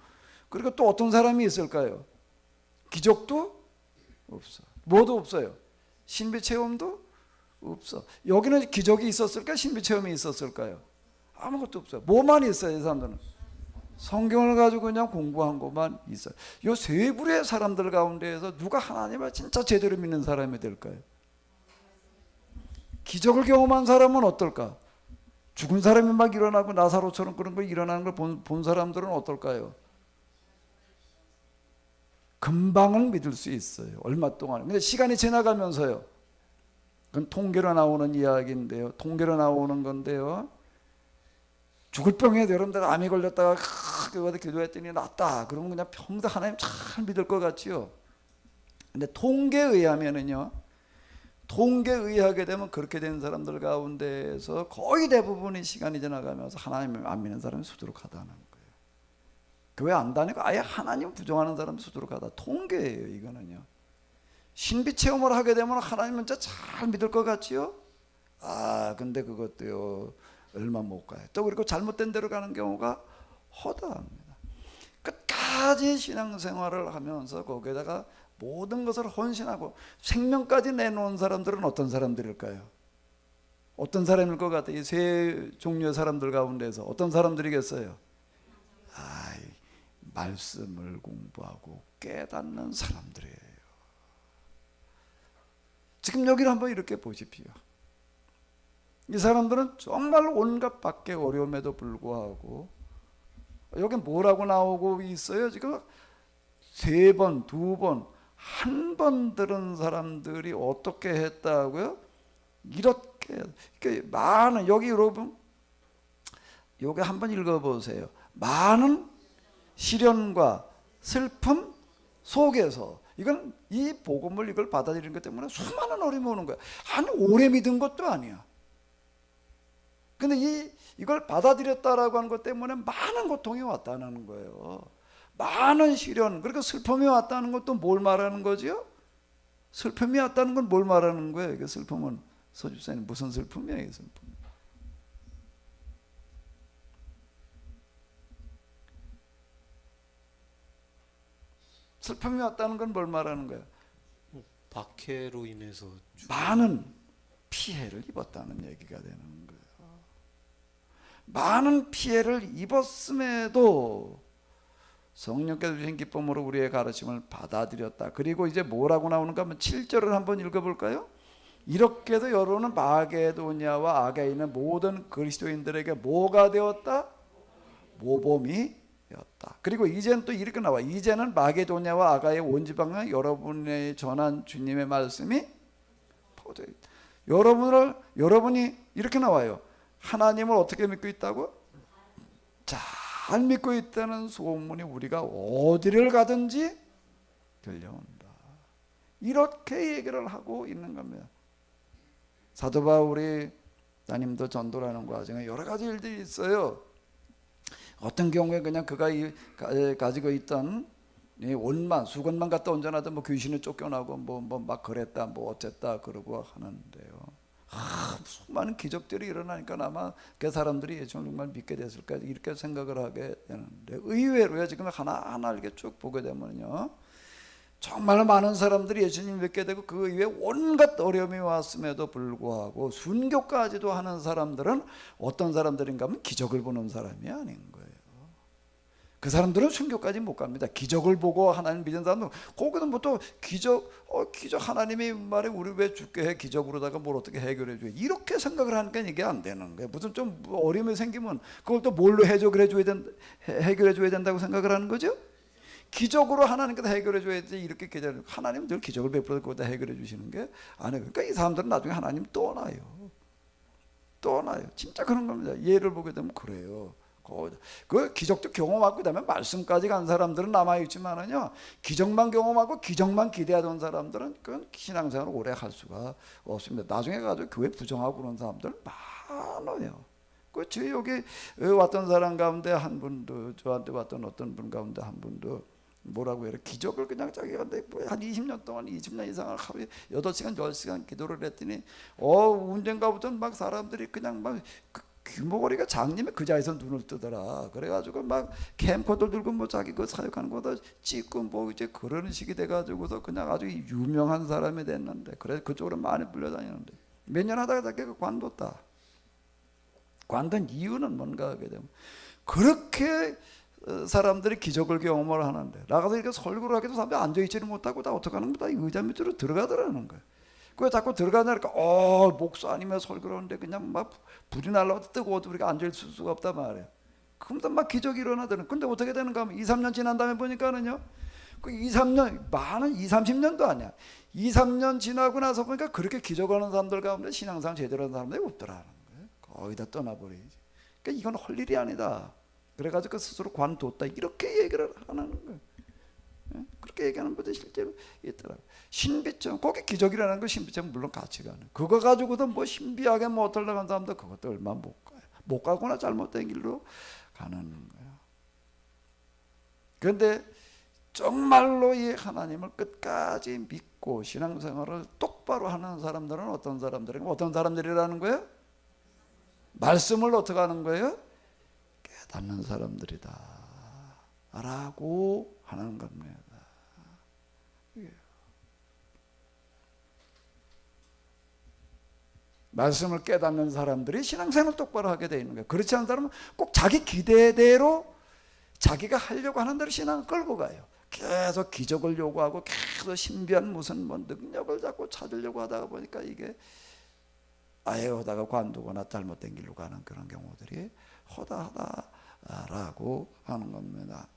Speaker 1: 그리고 또 어떤 사람이 있을까요? 기적도 없어. 뭐도 없어요. 신비 체험도 없어. 여기는 기적이 있었을까? 신비 체험이 있었을까요? 아무것도 없어요. 뭐만 있어요, 이 사람들은? 성경을 가지고 그냥 공부한 것만 있어요. 이 세 부류의 사람들 가운데에서 누가 하나님을 진짜 제대로 믿는 사람이 될까요? 기적을 경험한 사람은 어떨까? 죽은 사람이 막 일어나고 나사로처럼 그런 거 일어나는 걸 본 사람들은 어떨까요? 금방은 믿을 수 있어요. 얼마 동안. 근데 시간이 지나가면서요. 그건 통계로 나오는 이야기인데요. 통계로 나오는 건데요. 죽을 병에 여러분들 암이 걸렸다가 크게 기도했더니 낫다. 그러면 그냥 평생 하나님 잘 믿을 것 같지요. 근데 통계에 의하면은요. 통계에 의하게 되면 그렇게 된 사람들 가운데에서 거의 대부분의 시간이 지나가면서 하나님을 안 믿는 사람이 수두룩하다는 거예요. 교회 안 다니고 아예 하나님 부정하는 사람이 수두룩하다. 통계예요, 이거는요. 신비 체험을 하게 되면 하나님은 진짜 잘 믿을 것 같지요? 근데 그것도요, 얼마 못 가요. 또 그리고 잘못된 대로 가는 경우가 허다합니다. 끝까지 신앙생활을 하면서 거기에다가 모든 것을 헌신하고 생명까지 내놓은 사람들은 어떤 사람들일까요? 어떤 사람일 것 같아요? 이 세 종류의 사람들 가운데서 어떤 사람들이겠어요? 말씀을 공부하고 깨닫는 사람들이에요. 지금 여기를 한번 이렇게 보십시오. 이 사람들은 정말 온갖 밖에 어려움에도 불구하고 여기 뭐라고 나오고 있어요? 지금 세 번, 두 번, 한 번 들은 사람들이 어떻게 했다고요? 이렇게 많은 여기 여러분 여기 한번 읽어보세요. 많은 시련과 슬픔 속에서 이건 이 복음을 이걸 받아들이는 것 때문에 수많은 어려움이 오는 거야. 아니 오래 믿은 것도 아니야. 근데 이걸 받아들였다라고 하는 것 때문에 많은 고통이 왔다는 거예요. 많은 시련 그리고 슬픔이 왔다는 것도 뭘 말하는 거죠? 슬픔이 왔다는 건 뭘 말하는 거예요? 이게 슬픔은 서집사님 무슨 슬픔이에요? 이 슬픔. 슬픔이 왔다는 건 뭘 말하는 거예요?
Speaker 2: 박해로 인해서
Speaker 1: 많은 피해를 입었다는 얘기가 되는 거예요. 많은 피해를 입었음에도 성령께서 주신 기쁨으로 우리의 가르침을 받아들였다. 그리고 이제 뭐라고 나오는가 하면 7절을 한번 읽어볼까요? 이렇게 해서 여러분은 마게도냐와 아가에 있는 모든 그리스도인들에게 뭐가 되었다? 모범이 되었다. 그리고 이제는 또 이렇게 나와. 이제는 마게도냐와 아가의 온 지방에 여러분의 전한 주님의 말씀이 포도해 있다. 여러분이 이렇게 나와요. 하나님을 어떻게 믿고 있다고? 잘 잘 믿고 있다는 소문이 우리가 어디를 가든지 들려온다. 이렇게 얘기를 하고 있는 겁니다. 사도 바울이 따님도 전도라는 과정에 여러 가지 일들이 있어요. 어떤 경우에 그냥 그가 가지고 있던 이 옷만 수건만 갖다 얹어놔도 뭐 귀신이 쫓겨나고 뭐 막 그랬다 뭐 어쨌다 그러고 하는데요. 수많은 기적들이 일어나니까 아마 그 사람들이 예수를 정말 믿게 됐을까 이렇게 생각을 하게 되는데, 의외로요 지금 하나하나 이렇게 쭉 보게 되면요 정말 많은 사람들이 예수님을 믿게 되고 그 이후에 온갖 어려움이 왔음에도 불구하고 순교까지도 하는 사람들은 어떤 사람들인가 하면 기적을 보는 사람이 아닌 거예요. 그 사람들은 순교까지 못 갑니다. 기적을 보고 하나님 믿는 사람은 거기서 뭐 또 기적 하나님이 말해 우리 왜 죽게 해 기적으로다가 뭘 어떻게 해결해 줘 이렇게 생각을 하니까 이게 안 되는 거예요. 무슨 좀 어려움이 생기면 그걸 또 뭘로 해결해 줘야 된다고 생각을 하는 거죠. 기적으로 하나님께서 해결해 줘야지 이렇게 기다려. 하나님은 늘 기적을 베풀어서 그거다 해결해 주시는 게 아니에요. 그러니까 이 사람들은 나중에 하나님 떠나요. 진짜 그런 겁니다. 예를 보게 되면 그래요. 그 기적도 경험하고 그다음에 말씀까지 간 사람들은 남아있지만은요 기적만 경험하고 기적만 기대하던 사람들은 그건 신앙생활을 오래 할 수가 없습니다. 나중에 가서 교회 부정하고 그런 사람들 많아요. 저희 여기 왔던 사람 가운데 한 분도, 저한테 왔던 어떤 분 가운데 한 분도 뭐라고 해요? 기적을 그냥 자기가 한 20년 동안 20년 이상 하루에 8시간 10시간 기도를 했더니 언젠가부터 막 사람들이 그냥 막 규모거리가 장님이 그 자리에서 눈을 뜨더라. 그래가지고 막 캠코더 들고 뭐 자기 그 사역하는 거다 찍고 뭐 이제 그런 식이 돼가지고서 그냥 아주 유명한 사람이 됐는데, 그래서 그쪽으로 많이 불려다니는데 몇 년 하다가 자기가 관뒀다. 관둔 이유는 뭔가 하게 되면 그렇게 사람들이 기적을 경험을 하는데 나가서 이렇게 설교를 하기도 사람들이 앉아있지를 못하고 다 어떻게 하는 거다 의자 밑으로 들어가더라는 거예요. 그래 자꾸 들어가니까 목사님의 설교를 하는데 그냥 막 불이 날라와도 뜨거워도 우리가 앉아있을 수가 없단 말이에요. 그러면 막 기적이 일어나더라는. 근데 어떻게 되는가 하면 2, 3년 지난 다음에 보니까는요 그 2, 3년 많은 2, 30년도 아니야. 2, 3년 지나고 나서 보니까 그렇게 기적하는 사람들 가운데 신앙상 제대로 하는 사람들이 없더라는 거예요. 거의 다 떠나버리지. 그러니까 이건 할 일이 아니다. 그래가지고 그 스스로 관뒀다. 이렇게 얘기를 하는 거예요. 그렇게 얘기하는 분들이 실제로 있더라고요. 신비점, 거기 기적이라는 거 신비점 물론 같이 가는. 그거 가지고도 뭐 신비하게 뭐 어떨려고 하는 사람도 그것도 얼마 못 가요. 못 가거나 잘못된 길로 가는 거예요. 그런데 정말로 이 하나님을 끝까지 믿고 신앙생활을 똑바로 하는 사람들은 어떤 사람들이라는 거예요? 말씀을 어떻게 하는 거예요? 깨닫는 사람들이다 라고 하는 겁니다. 말씀을 깨닫는 사람들이 신앙생활을 똑바로 하게 되어 있는 거예요. 그렇지 않은 사람은 꼭 자기 기대대로 자기가 하려고 하는 대로 신앙을 끌고 가요. 계속 기적을 요구하고 계속 신비한 무슨 뭐 능력을 자꾸 찾으려고 하다가 보니까 이게 아예 하다가 관두거나 잘못된 길로 가는 그런 경우들이 허다하다라고 하는 겁니다.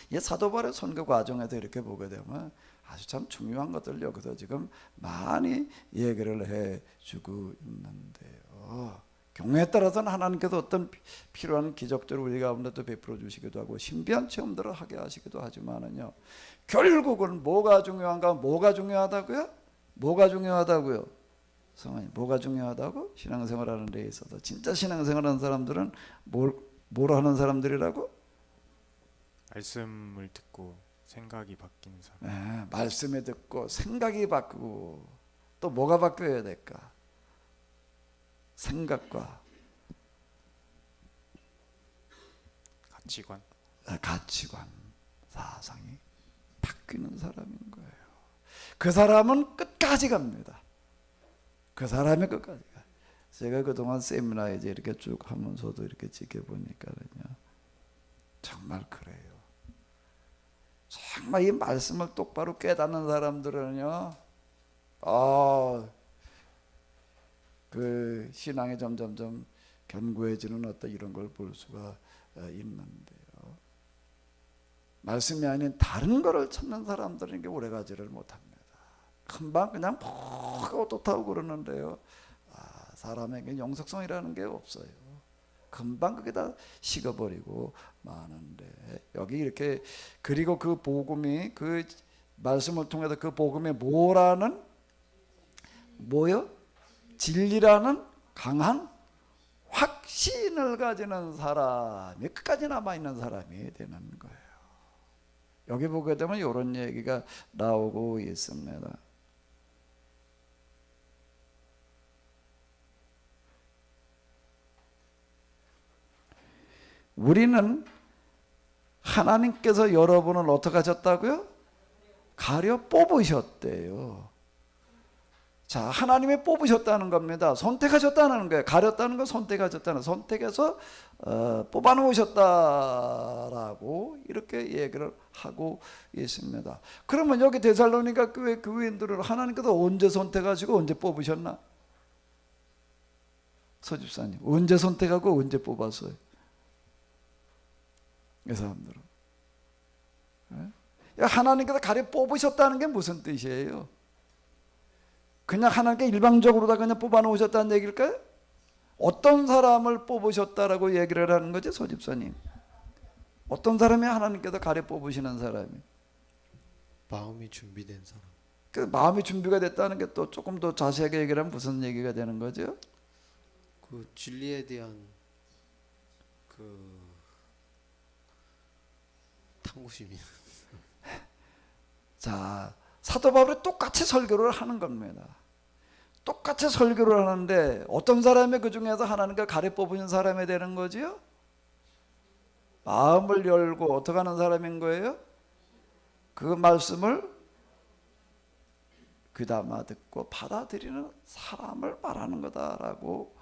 Speaker 1: 이 사도 바울의 선교 과정에서 이렇게 보게 되면 아주 참 중요한 것들 여기서 지금 많이 얘기를 해주고 있는데요. 경우에 따라서는 하나님께서 어떤 필요한 기적들을 우리 가운데도 베풀어 주시기도 하고 신비한 체험들을 하게 하시기도 하지만은요. 결국은 뭐가 중요한가? 뭐가 중요하다고요? 뭐가 중요하다고요? 성원이 뭐가 중요하다고? 신앙생활하는 데 있어서 진짜 신앙생활하는 사람들은 뭘 하는 사람들이라고?
Speaker 3: 말씀을 듣고 생각이 바뀌는 사람.
Speaker 1: 네, 말씀에 듣고 생각이 바뀌고 또 뭐가 바뀌어야 될까? 생각과 가치관, 사상이 바뀌는 사람인 거예요. 그 사람은 끝까지 갑니다. 그 사람이 끝까지 가. 제가 그동안 세미나 이제 이렇게 쭉 하면서도 이렇게 지켜보니까는요, 정말 그래요. 정말 이 말씀을 똑바로 깨닫는 사람들은요, 그 신앙이 점점점 견고해지는 어떤 이런 걸 볼 수가 있는데요. 말씀이 아닌 다른 거를 찾는 사람들은 게 오래가지를 못합니다. 금방 그냥 퍽 어떻다고 그러는데요. 사람에게 영속성이라는 게 없어요. 금방 그게 다 식어버리고 마는데 여기 이렇게 그리고 그 복음이 그 말씀을 통해서 그 복음이 뭐라는 뭐요? 진리라는 강한 확신을 가지는 사람이 끝까지 남아있는 사람이 되는 거예요. 여기 보게 되면 이런 얘기가 나오고 있습니다. 우리는 하나님께서 여러분을 어떻게 하셨다고요? 가려 뽑으셨대요. 자, 하나님이 뽑으셨다는 겁니다. 선택하셨다는 거예요. 가렸다는 건 선택하셨다는, 선택해서 뽑아놓으셨다라고 이렇게 얘기를 하고 있습니다. 그러면 여기 데살로니가 교회 교인들을 하나님께서 언제 선택하시고 언제 뽑으셨나? 서집사님, 언제 선택하고 언제 뽑았어요? 이 사람들은. 하나님께서 가려 뽑으셨다는 게 무슨 뜻이에요? 그냥 하나님께 일방적으로 다 그냥 뽑아놓으셨다는 얘기일까요? 어떤 사람을 뽑으셨다라고 얘기를 하는 거지, 소집사님? 어떤 사람이 하나님께서 가려 뽑으시는 사람이?
Speaker 2: 마음이 준비된 사람.
Speaker 1: 그 마음이 준비가 됐다는 게 또 조금 더 자세하게 얘기를 하면 무슨 얘기가 되는 거죠?
Speaker 2: 그 진리에 대한 그 탐구심이.
Speaker 1: 자, 사도 바울이 똑같이 설교를 하는 겁니다. 똑같이 설교를 하는데 어떤 사람이 그 중에서 하나님께 가려 뽑으신 사람이 되는 거지요? 마음을 열고 어떻게 하는 사람인 거예요? 그 말씀을 귀담아 듣고 받아들이는 사람을 말하는 거다라고.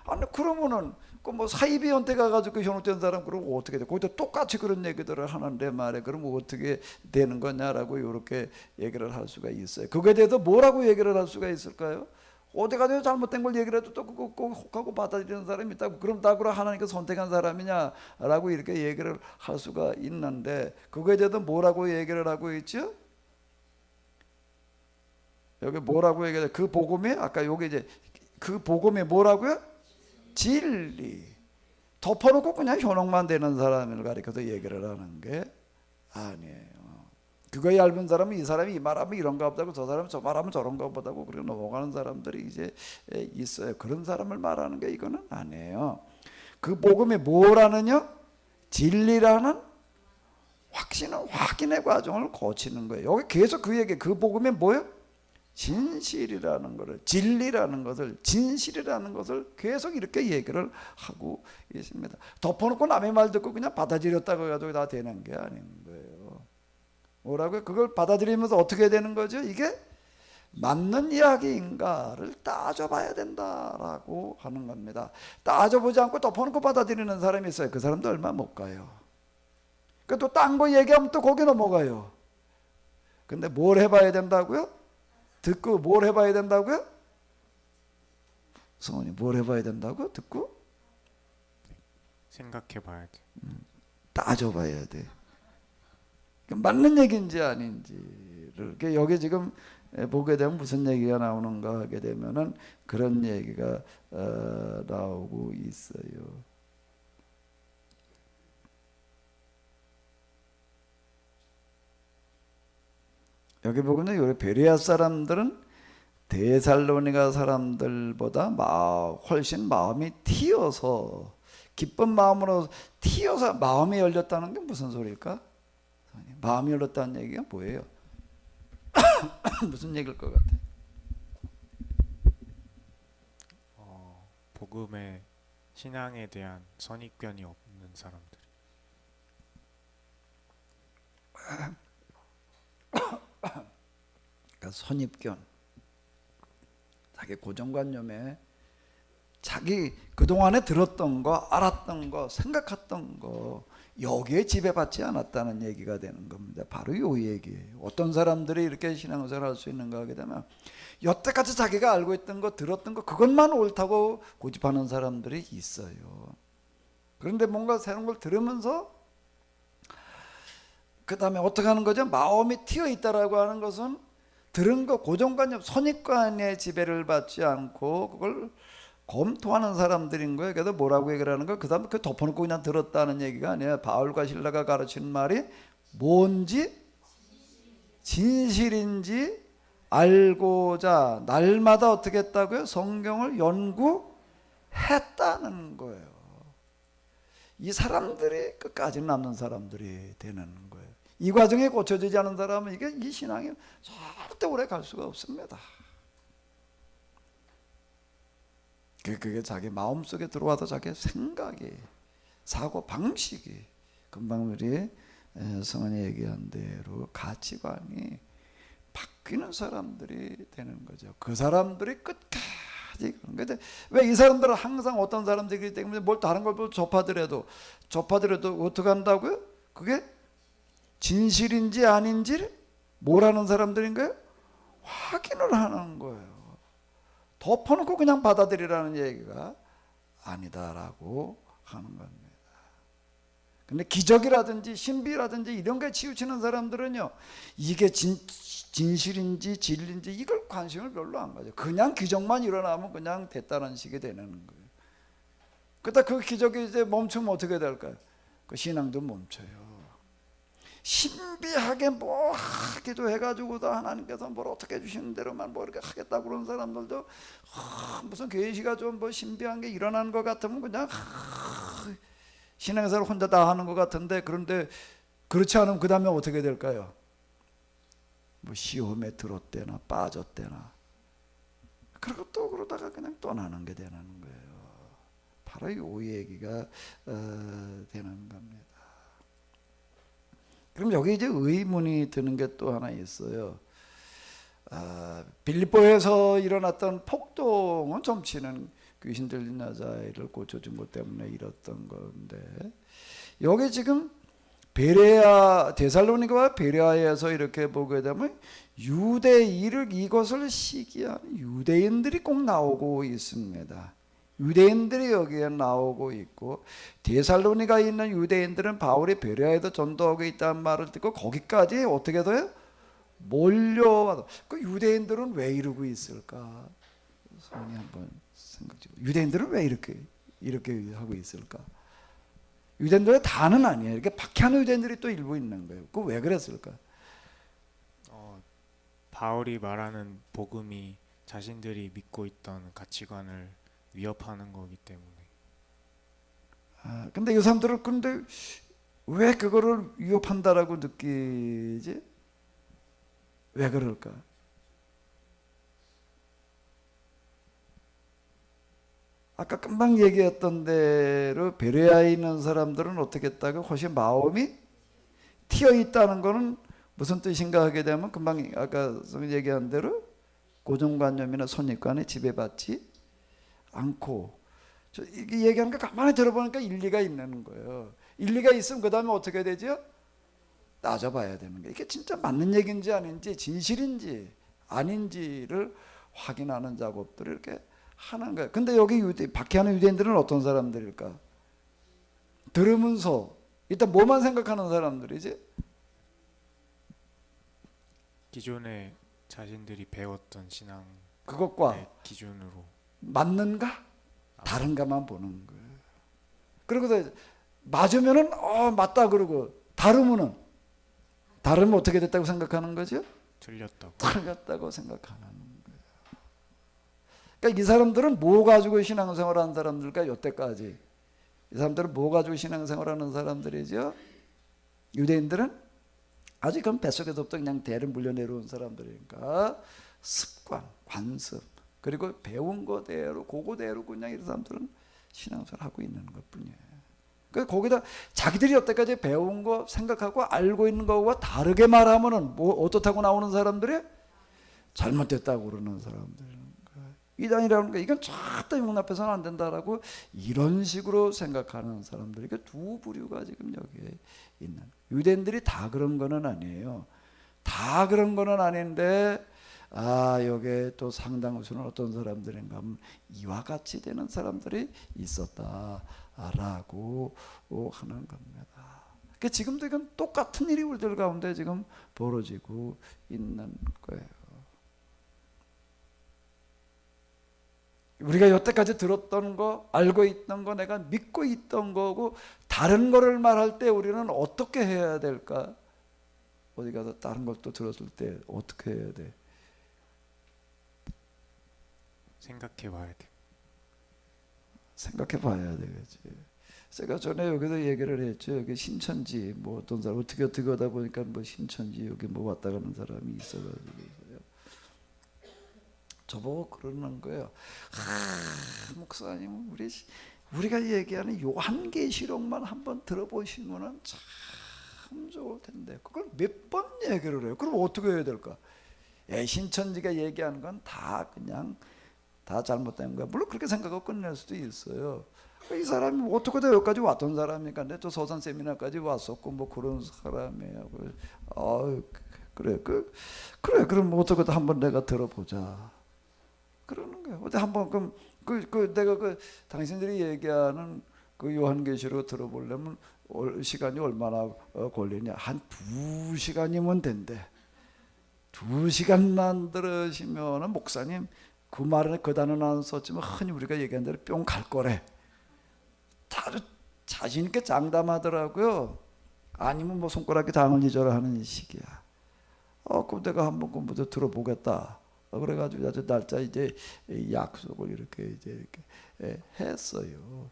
Speaker 1: 아니 그러면은 그 뭐 사이비 연대 가가지고 현혹된 사람 그러면 어떻게 돼? 거기도 똑같이 그런 얘기들을 하는데 말이야. 그러면 어떻게 되는 거냐라고 이렇게 얘기를 할 수가 있어요. 그거에 대해서 뭐라고 얘기를 할 수가 있을까요? 어디 가서 잘못된 걸 얘기를 해도 또 그거 꼭 혹하고 받아들이는 사람이 있다고. 그럼 다 그럼 하나님께서 선택한 사람이냐라고 이렇게 얘기를 할 수가 있는데 그거에 대해서 뭐라고 얘기를 하고 있죠? 여기 뭐라고 얘기해? 그 복음이 아까 여기 이제 그 복음이 뭐라고요? 진리. 덮어놓고 그냥 현혹만 되는 사람을 가리켜서 얘기를 하는 게 아니에요. 그거 얇은 사람은 이 사람이 이 말하면 이런가 보다고 저 사람은 저 말하면 저런가 보다고 그렇게 넘어가는 사람들이 이제 있어요. 그런 사람을 말하는 게 이거는 아니에요. 그 복음이 뭐라느냐? 진리라는 확신은 확인의 과정을 거치는 거예요. 여기 계속 그 얘기, 그 복음이 뭐예요? 진실이라는 것을, 진리라는 것을, 진실이라는 것을 계속 이렇게 얘기를 하고 있습니다. 덮어놓고 남의 말 듣고 그냥 받아들였다고 해가지고 다 되는 게 아닌 거예요. 뭐라고요? 그걸 받아들이면서 어떻게 되는 거죠? 이게 맞는 이야기인가를 따져봐야 된다라고 하는 겁니다. 따져보지 않고 덮어놓고 받아들이는 사람이 있어요. 그 사람도 얼마 못 가요. 또 딴 거 얘기하면 또 거기 넘어가요. 근데 뭘 해봐야 된다고요? 듣고 뭘 해봐야 된다고요? 성원이 뭘 해봐야 된다고? 듣고?
Speaker 3: 생각해 봐야 돼.
Speaker 1: 따져봐야 돼. 맞는 얘기인지 아닌지를. 여기 지금 보게 되면 무슨 얘기가 나오는가 하게 되면은 그런 얘기가 나오고 있어요. 여기 보면은 여기 베레아 사람들은 데살로니가 사람들보다 훨씬 마음이 튀어서 기쁜 마음으로 튀어서 마음이 열렸다는 게 무슨 소리일까? 마음이 열렸다는 얘기가 뭐예요? 무슨 얘기일 것 같아?
Speaker 3: 복음의 신앙에 대한 선입견이 없는 사람들.
Speaker 1: 그러니까 선입견, 자기 고정관념에 자기 그동안에 들었던 거, 알았던 거, 생각했던 거 여기에 지배받지 않았다는 얘기가 되는 겁니다. 바로 이 얘기예요. 어떤 사람들이 이렇게 신앙생활을 할 수 있는가 하게 되면 여태까지 자기가 알고 있던 거, 들었던 거 그것만 옳다고 고집하는 사람들이 있어요. 그런데 뭔가 새로운 걸 들으면서 그 다음에 어떻게 하는 거죠? 마음이 튀어 있다라고 하는 것은 들은 거 고정관념, 선입관의 지배를 받지 않고 그걸 검토하는 사람들인 거예요. 그래서 뭐라고 얘기를 하는 거예요? 그 다음에 그 덮어놓고 그냥 들었다는 얘기가 아니에요. 바울과 실라가 가르치는 말이 뭔지 진실인지 알고자 날마다 어떻게 했다고요? 성경을 연구했다는 거예요. 이 사람들이 끝까지 남는 사람들이 되는 거예요. 이 과정에 고쳐지지 않은 사람은 이게 이 신앙이 절대 오래 갈 수가 없습니다. 그게 자기 마음속에 들어와서 자기 생각이, 사고 방식이, 금방 우리 성은이 얘기한 대로 가치관이 바뀌는 사람들이 되는 거죠. 그 사람들이 끝까지. 근데 왜 이 사람들은 항상 어떤 사람들이기 때문에 뭘 다른 걸 접하더라도 어떻게 한다고요? 그게 진실인지 아닌지 뭘 하는 사람들인가요? 확인을 하는 거예요. 덮어놓고 그냥 받아들이라는 얘기가 아니다라고 하는 겁니다. 근데 기적이라든지 신비라든지 이런 거에 치우치는 사람들은요, 이게 진실인지 진리인지 이걸 관심을 별로 안 가져요. 그냥 기적만 일어나면 그냥 됐다는 식이 되는 거예요. 그러다 그 기적이 이제 멈추면 어떻게 될까요? 그 신앙도 멈춰요. 신비하게 뭐 하기도 해가지고도 하나님께서 뭘 어떻게 해주시는 대로만 뭐 이렇게 하겠다고 그러는 사람들도 무슨 계시가 좀 뭐 신비한 게 일어나는 것 같으면 그냥 신앙생활 혼자 다 하는 것 같은데, 그런데 그렇지 않으면 그 다음에 어떻게 될까요? 뭐 시험에 들었대나 빠졌대나, 그리고 또 그러다가 그냥 떠나는 게 되는 거예요. 바로 이 얘기가 되는 겁니다. 그럼 여기 이제 의문이 드는 게 또 하나 있어요. 빌립보에서 일어났던 폭동은 점치는 귀신 들린 여자아이를 고쳐준 것 때문에 일었던 건데, 여기 지금 베레아, 데살로니가와 베레아에서 이렇게 보게 되면 유대인을, 이것을 시기하는 유대인들이 꼭 나오고 있습니다. 유대인들이 여기에 나오고 있고, 데살로니가에 있는 유대인들은 바울이 베레아에도 전도하고 있다는 말을 듣고 거기까지 어떻게 돼요? 몰려와서. 그 유대인들은 왜 이러고 있을까? 성이 한번 생각 좀. 유대인들은 왜 이렇게 하고 있을까? 유대인들의 다는 아니에요. 이렇게 박해하는 유대인들이 또 일부 있는 거예요. 그 왜 그랬을까?
Speaker 3: 바울이 말하는 복음이 자신들이 믿고 있던 가치관을 위협하는 거기 때문에.
Speaker 1: 근데 이 사람들은 근데 왜 그거를 위협한다라고 느끼지? 왜 그럴까? 아까 금방 얘기했던 대로 베레아에 있는 사람들은 어떻게 했다고? 훨씬 마음이 튀어 있다는 거는 무슨 뜻인가 하게 되면, 금방 아까 얘기한 대로 고정관념이나 선입관에 지배받지 않고, 이게 얘기하는 거 가만히 들어보니까 일리가 있는 거예요. 일리가 있으면 그 다음에 어떻게 되죠? 따져봐야 되는 거예요. 이게 진짜 맞는 얘기인지 아닌지, 진실인지 아닌지를 확인하는 작업들을 이렇게 하는 거예요. 근데 여기 박해하는 유대인들은 어떤 사람들일까? 들으면서 일단 뭐만 생각하는 사람들이지?
Speaker 3: 기존에 자신들이 배웠던 신앙
Speaker 1: 그것과
Speaker 3: 기준으로
Speaker 1: 맞는가? 다른가만 보는 거예요. 그러고서 맞으면은 맞다 그러고, 다르면 어떻게 됐다고 생각하는 거죠? 틀렸다고 생각하는 거예요. 그러니까 이 사람들은 뭐 가지고 신앙생활하는 사람들일까? 여태까지 이 사람들은 뭐 가지고 신앙생활하는 사람들이죠? 유대인들은 아직은 뱃속에서부터 그냥 대를 물려내려온 사람들이니까 습관, 관습, 그리고 배운 거대로 그거대로 그냥 이 사람들은 신앙생활 하고 있는 것뿐이에요. 그러니까 거기다 자기들이 여태까지 배운 거, 생각하고 알고 있는 거와 다르게 말하면은 뭐 어떻다고 나오는 사람들이 잘못됐다고 그러는 사람들인 거예요. 이단이라는 거 이건 절대 용납해서는 안 된다라고 이런 식으로 생각하는 사람들이 두 부류가 지금 여기에 있는. 유대인들이 다 그런 거는 아니에요. 다 그런 거는 아닌데, 여기에 또 상당수는 어떤 사람들인가 하면 이와 같이 되는 사람들이 있었다라고 하는 겁니다. 그러니까 지금도 이건 똑같은 일이 우리들 가운데 지금 벌어지고 있는 거예요. 우리가 여태까지 들었던 거, 알고 있던 거, 내가 믿고 있던 거고 다른 거를 말할 때 우리는 어떻게 해야 될까? 어디 가서 다른 걸 또 들었을 때 어떻게 해야 돼?
Speaker 3: 생각해 봐야 돼.
Speaker 1: 생각해 봐야 되겠지. 제가 전에 여기서 얘기를 했죠. 여기 신천지 뭐 어떤 사람 어떻게 하다 보니까 뭐 신천지 여기 뭐 왔다 가는 사람이 있어가지고 저보고 그러는 거예요. 목사님 우리가 얘기하는 요한계시록만 한번 들어보시면은 참 좋을 텐데 그걸 몇 번 얘기를 해요. 그럼 어떻게 해야 될까? 신천지가 얘기하는 건 다 그냥 다 잘못된 거야. 물론 그렇게 생각하고 끝낼 수도 있어요. 이 사람이 어떻게 다 여기까지 왔던 사람이니까 근데 또 서산 세미나까지 왔었고 뭐 그런 사람이에요. 그래 그럼 어떻게 한번 내가 들어보자. 그러는 거예요. 어디 한번 그럼 내가 당신들이 얘기하는 그 요한계시록 들어보려면 시간이 얼마나 걸리냐? 한 2시간이면 된대. 2시간만 들으시면은 목사님 그 말은 그 단어는 안 썼지만 흔히 우리가 얘기한 대로 뿅 갈 거래. 아주 자신 있게 장담하더라고요. 아니면 뭐 손가락에 당을 잊어라 하는 식이야. 그럼 내가 한번 먼저 들어보겠다. 그래가지고 아주 날짜 이제 약속을 이렇게 했어요.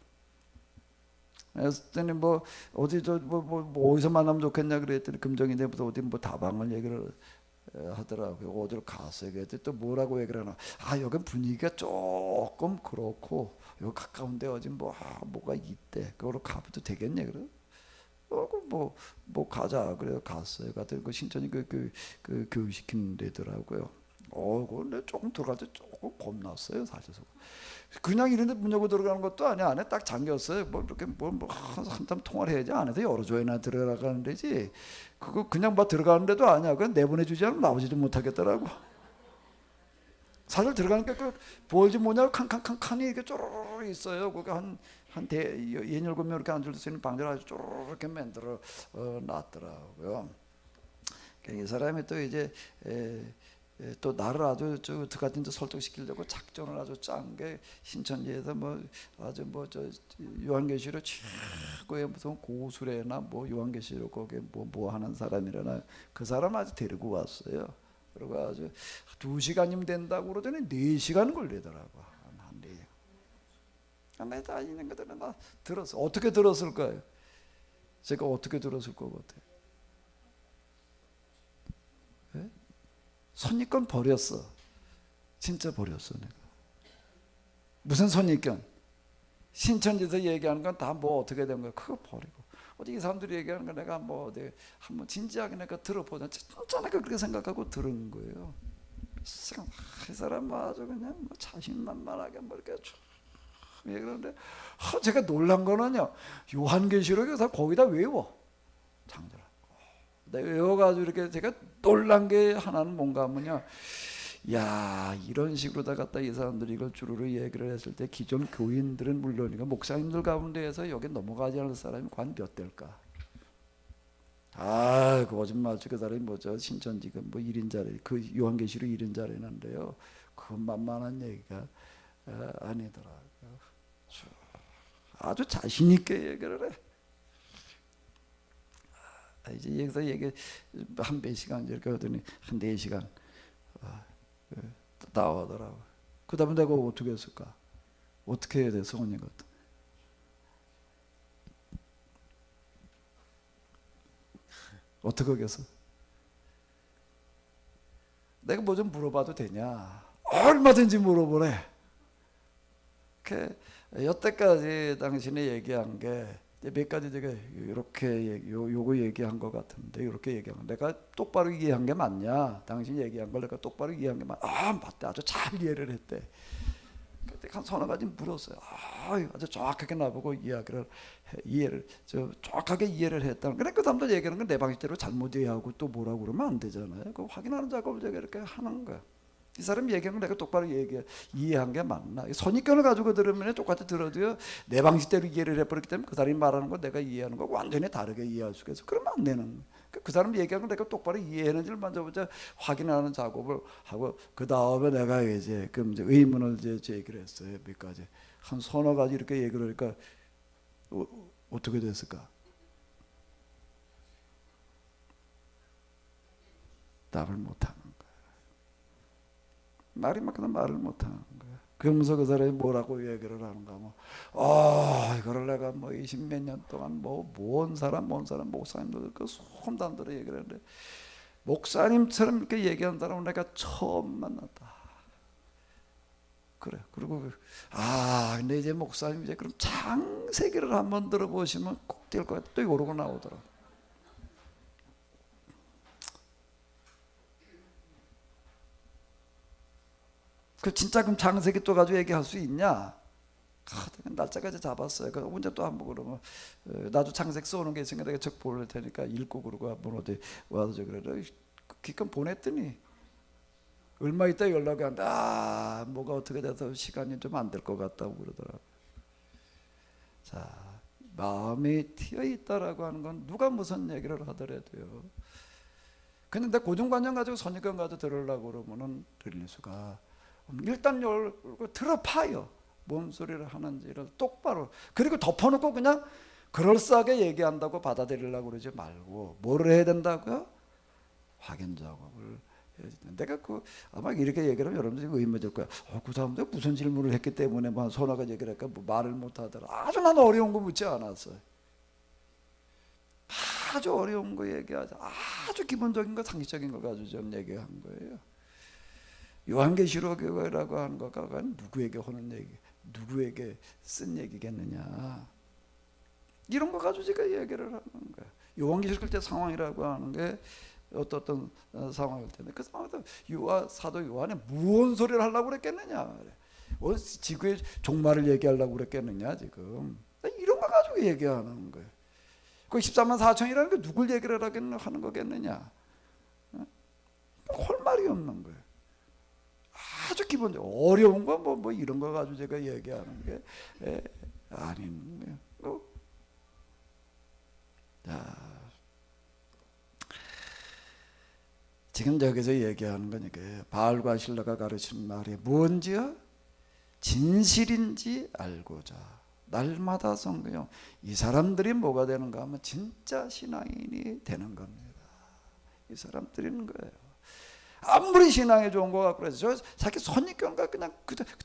Speaker 1: 그랬더니 뭐 어디 뭐 어디서 만나면 좋겠냐 그랬더니 금정인대부터 어디 뭐 다방을 얘기를 하더라고요. 어디를 갔어요. 그랬더니 또 뭐라고 얘기를 하나? 여기 분위기가 조금 그렇고 여기 가까운데 어디 뭐가 있대. 그거로 가봐도 되겠냐 그래? 뭐 가자. 그래 갔어요. 갔더니 그 신천이 그 교육시키는 데더라고요. 근데 조금 들어갈 때 조금 겁났어요, 사실. 그냥 이런데 문 열고 들어가는 것도 아니야. 안에 딱 잠겼어요. 뭐 이렇게 한참 통화를 해야지. 안에서 열어줘야 들어가는 데지. 그거 그냥 들어가는 데도 아니야. 그건 내보내주지 않으면 나오지도 못하겠더라고. 사실 들어가니까 그 볼지 뭐냐고 칸칸칸칸이 이렇게 쪼르르 있어요. 그게 한 7명 이렇게 앉을 수 있는 방들을 아주 쪼르르 이렇게 만들어 놨더라고요. 이 사람이 또 이제 또 나를 아주 같은 데 설득시키려고 작전을 아주 짠 게 신천지에서 아주 요한계시록 최고의 무슨 고수래나 뭐 요한계시록 거기에 뭐 하는 사람이라나 그 사람 아주 데리고 왔어요. 그리고 아주 2시간이면 된다고 그러더니 4시간 걸리더라고. 한 4시간. 내가 있는 것들은 다 들었어. 어떻게 들었을까요? 제가 어떻게 들었을 것 같아요? 네? 선입견 버렸어. 진짜 버렸어 내가. 무슨 선입견? 신천지에서 얘기하는 건 다 뭐 어떻게 된 거야? 그거 버리고 어디 이 사람들이 얘기하는 거 내가 어디 한번 진지하게 내가 들어보자. 진짜 내가 그렇게 생각하고 들은 거예요. 이 사람 아주 그냥 자신만만하게 이렇게 얘기하는데 제가 놀란 거는요. 요한계시록에서 거기다 외워 장들. 내가 외워가지고 이렇게 제가 놀란 게 하나는 뭔가 하면요. 야 이런 식으로 다 갖다 이 사람들이 이걸 주르르 얘기를 했을 때 기존 교인들은 물론이고 목사님들 가운데에서 여기 넘어가지 않을 사람이 관 몇 될까? 그 거짓말치 그 사람이 뭐죠? 신천지 그 1인자래 그 요한계시록 1인자라는데요. 그 만만한 얘기가 아니더라고요. 아주 자신 있게 얘기를 해. 이제 여기서 얘기 한 몇 시간 이렇게 하더니 한 4시간 나오더라고. 그 다음에 내가 어떻게 했을까? 어떻게 해야 돼, 성원님 같은. 어떻게 하겠어? 내가 뭐 좀 물어봐도 되냐? 얼마든지 물어보래. 여태까지 당신이 얘기한 게 몇 가지 제가 이렇게 요거 얘기한 것 같은데 이렇게 얘기한 거 내가 똑바로 이해한 게 맞냐? 당신이 얘기한 걸 내가 똑바로 이해한 게 맞대. 아주 잘 이해를 했대. 그때 한 서너 가지 물었어요. 아주 정확하게 나보고 이해를 정확하게 이해를 했다는. 그래 그 사람들 얘기하는 건 내 방식대로 잘못 이해하고 또 뭐라고 그러면 안 되잖아요. 그 확인하는 작업을 제가 이렇게 하는 거야. 이 사람이 얘기한 걸 내가 똑바로 이해한 게 맞나? 선입견을 가지고 들으면 똑같이 들어도요 내 방식대로 이해를 해버렸기 때문에 그 사람이 말하는 거 내가 이해하는 거 완전히 다르게 이해할 수가 있어. 그러면 안 되는. 그 사람 얘기하는 거 내가 똑바로 이해했는지를 먼저 확인하는 작업을 하고 그 다음에 내가 이제 의문을 이제 제기를 했어요. 몇 가지 한 서너 가지 이렇게 얘기를 하니까 어떻게 됐을까? 답을 못하는 거야. 말이 막히면 말을 못하는 거야. 그러면서 그 사람이 뭐라고 얘기를 하는가 하면 이거를 내가 뭐 20몇 년 동안 뭔 사람 목사님들 그 손단들어 얘기를 하는데 목사님처럼 이렇게 얘기하는 사람은 내가 처음 만났다. 그래. 그리고 근데 이제 목사님 이제 그럼 창세기를 한번 들어보시면 꼭 될 것 같아. 또 이러고 나오더라. 그 진짜 그럼 창세기 또 가지고 얘기할 수 있냐? 날짜까지 잡았어요. 그 언제 또 한번 그러면 나도 창세기 써오는 게 있으니까 내가 적 보낼 테니까 읽고 그러고 한번 어디 와서 그래. 기껏 보냈더니 얼마 있다 연락이 한다. 뭐가 어떻게 돼서 시간이 좀 안 될 것 같다고 그러더라고요. 자, 마음이 튀어 있다라고 하는 건 누가 무슨 얘기를 하더라도요. 근데 고정관념 가지고 선입견 가지고 들으려고 그러면은 들릴 수가. 일단 열고 들어봐요. 뭔 소리를 하는지를 똑바로. 그리고 덮어놓고 그냥 그럴싸하게 얘기한다고 받아들이려고 그러지 말고 뭐를 해야 된다고요? 확인 작업을 해야 된다. 내가 아마 이렇게 얘기를 하면 여러분들이 의문일 거야. 그 사람들 무슨 질문을 했기 때문에 뭐 선화가 얘기를 할까 말을 못하더라. 아주 난 어려운 거 묻지 않았어요. 아주 어려운 거 얘기하자. 아주 기본적인 거 상식적인 거 가지고 좀 얘기한 거예요. 요한계시록이라고 하는 거가 누구에게 하는 얘기, 누구에게 쓴 얘기겠느냐. 이런 거 가지고 제가 얘기를 하는 거야. 요한계시록 때 상황이라고 하는 게 어떤 상황일 텐데 그 상황에서 사도 요한이 무슨 소리를 하려고 그랬겠느냐. 지구의 종말을 얘기하려고 그랬겠느냐 지금. 이런 거 가지고 얘기하는 거예요. 그 14만 4천이라는 게 누굴 얘기를 하는 거겠느냐. 할 말이 없는 거예요. 아주 기본적으로 어려운 거 뭐 이런 거 가지고 제가 얘기하는 게 아닌 거예요. 자, 지금 여기서 얘기하는 거니까 바알과 실라가 가르치는 말이 뭔지요? 진실인지 알고자 날마다 성경. 이 사람들이 뭐가 되는가 하면 진짜 신앙인이 되는 겁니다. 이 사람들인 거예요. 아무리 신앙이 좋은 거 같고 그래서 자기 선입견과 그냥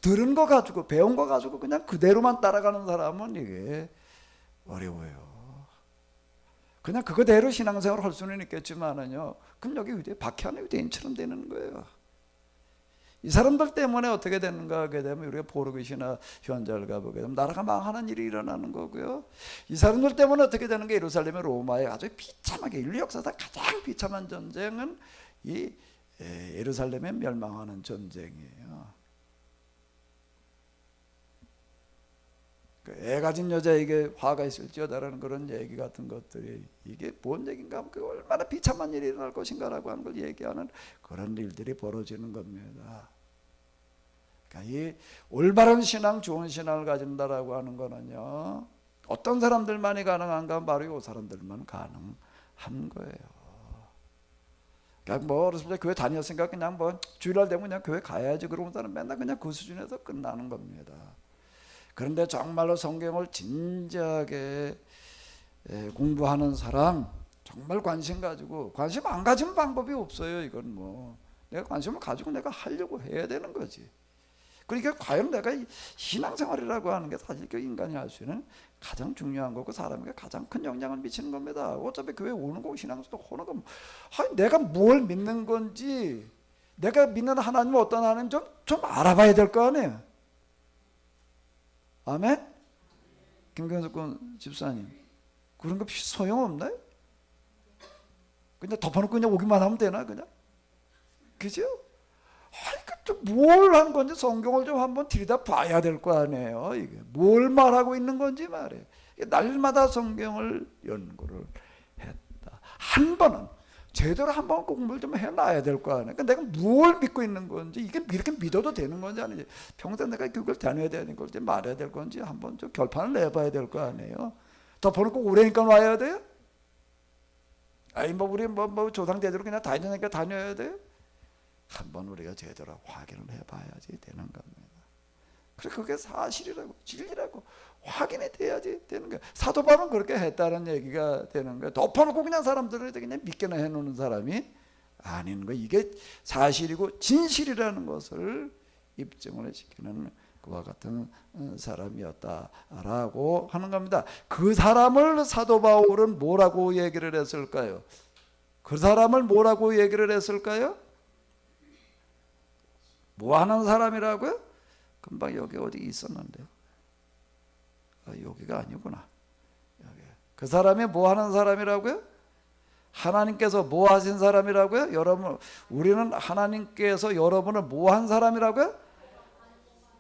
Speaker 1: 들은 거 가지고 배운 거 가지고 그냥 그대로만 따라가는 사람은 이게 어려워요. 그냥 그거대로 신앙생활을 할 수는 있겠지만은요. 그럼 여기 박해하는 유대인처럼 되는 거예요. 이 사람들 때문에 어떻게 되는가 하게 되면 우리가 포르기시나 현자를 가보게 되면 나라가 망하는 일이 일어나는 거고요. 이 사람들 때문에 어떻게 되는 게 예루살렘의 로마의 아주 비참하게 인류 역사상 가장 비참한 전쟁은 이 예루살렘에 멸망하는 전쟁이에요. 애 가진 여자에게 화가 있을지어다라는 그런 얘기 같은 것들이 이게 뭔 얘기인가 하면 그 얼마나 비참한 일이 일어날 것인가라고 하는 걸 얘기하는 그런 일들이 벌어지는 겁니다. 그러니까 이 올바른 신앙, 좋은 신앙을 가진다라고 하는 거는요. 어떤 사람들만이 가능한가? 바로 이 사람들만 가능한 거예요. 그냥 뭐 어렸을 때 교회 다녔으니까 그냥 뭐 주일날 되면 그냥 교회 가야지 그러는 사람 맨날 그냥 그 수준에서 끝나는 겁니다. 그런데 정말로 성경을 진지하게 공부하는 사람, 정말 관심 가지고, 관심 안 가지면 방법이 없어요. 이건 뭐 내가 관심을 가지고 내가 하려고 해야 되는 거지. 그러니까 과연 내가 신앙생활이라고 하는 게 사실 그 인간이 할 수 있는 가장 중요한 거고 사람에게 가장 큰 영향을 미치는 겁니다. 어차피 교회 오는 거고 신앙생활 하는 거, 내가 뭘 믿는 건지, 내가 믿는 하나님은 어떤 하나님 좀 알아봐야 될 거 아니에요. 아멘? 김경석 집사님, 그런 거 소용없나요? 그냥 덮어놓고 그냥 오기만 하면 되나 그냥? 그죠? 뭘 한 건지 성경을 좀 한번 들여다 봐야 될 거 아니에요. 이게 뭘 말하고 있는 건지 말이에요. 날마다 성경을 연구를 했다. 한 번은 제대로 한번 공부를 좀 해놔야 될 거 아니에요. 그러니까 내가 뭘 믿고 있는 건지, 이게 이렇게 믿어도 되는 건지 아니지, 평생 내가 그걸 다녀야 되는 건지 말해야 될 건지 한번 좀 결판을 내봐야 될 거 아니에요. 덮어놓고 오래니까 와야 돼요? 아니 뭐 우리 뭐 조상 제대로 그냥 다니니까 다녀야 돼요? 한번 우리가 제대로 확인을 해봐야지 되는 겁니다. 그래 그게 사실이라고 진리라고 확인이 돼야지 되는 거야. 사도 바울은 그렇게 했다는 얘기가 되는 거야. 덮어놓고 그냥 사람들을 그냥 믿게나 해놓는 사람이 아닌 거. 이게 사실이고 진실이라는 것을 입증을 시키는 그와 같은 사람이었다라고 하는 겁니다. 그 사람을 사도 바울은 뭐라고 얘기를 했을까요? 그 사람을 뭐라고 얘기를 했을까요? 뭐 하는 사람이라고요? 금방 여기 어디 있었는데 여기가 아니구나. 여기. 그 사람이 뭐 하는 사람이라고요? 하나님께서 뭐 하신 사람이라고요? 여러분, 우리는 하나님께서 여러분을 뭐 한 사람이라고요?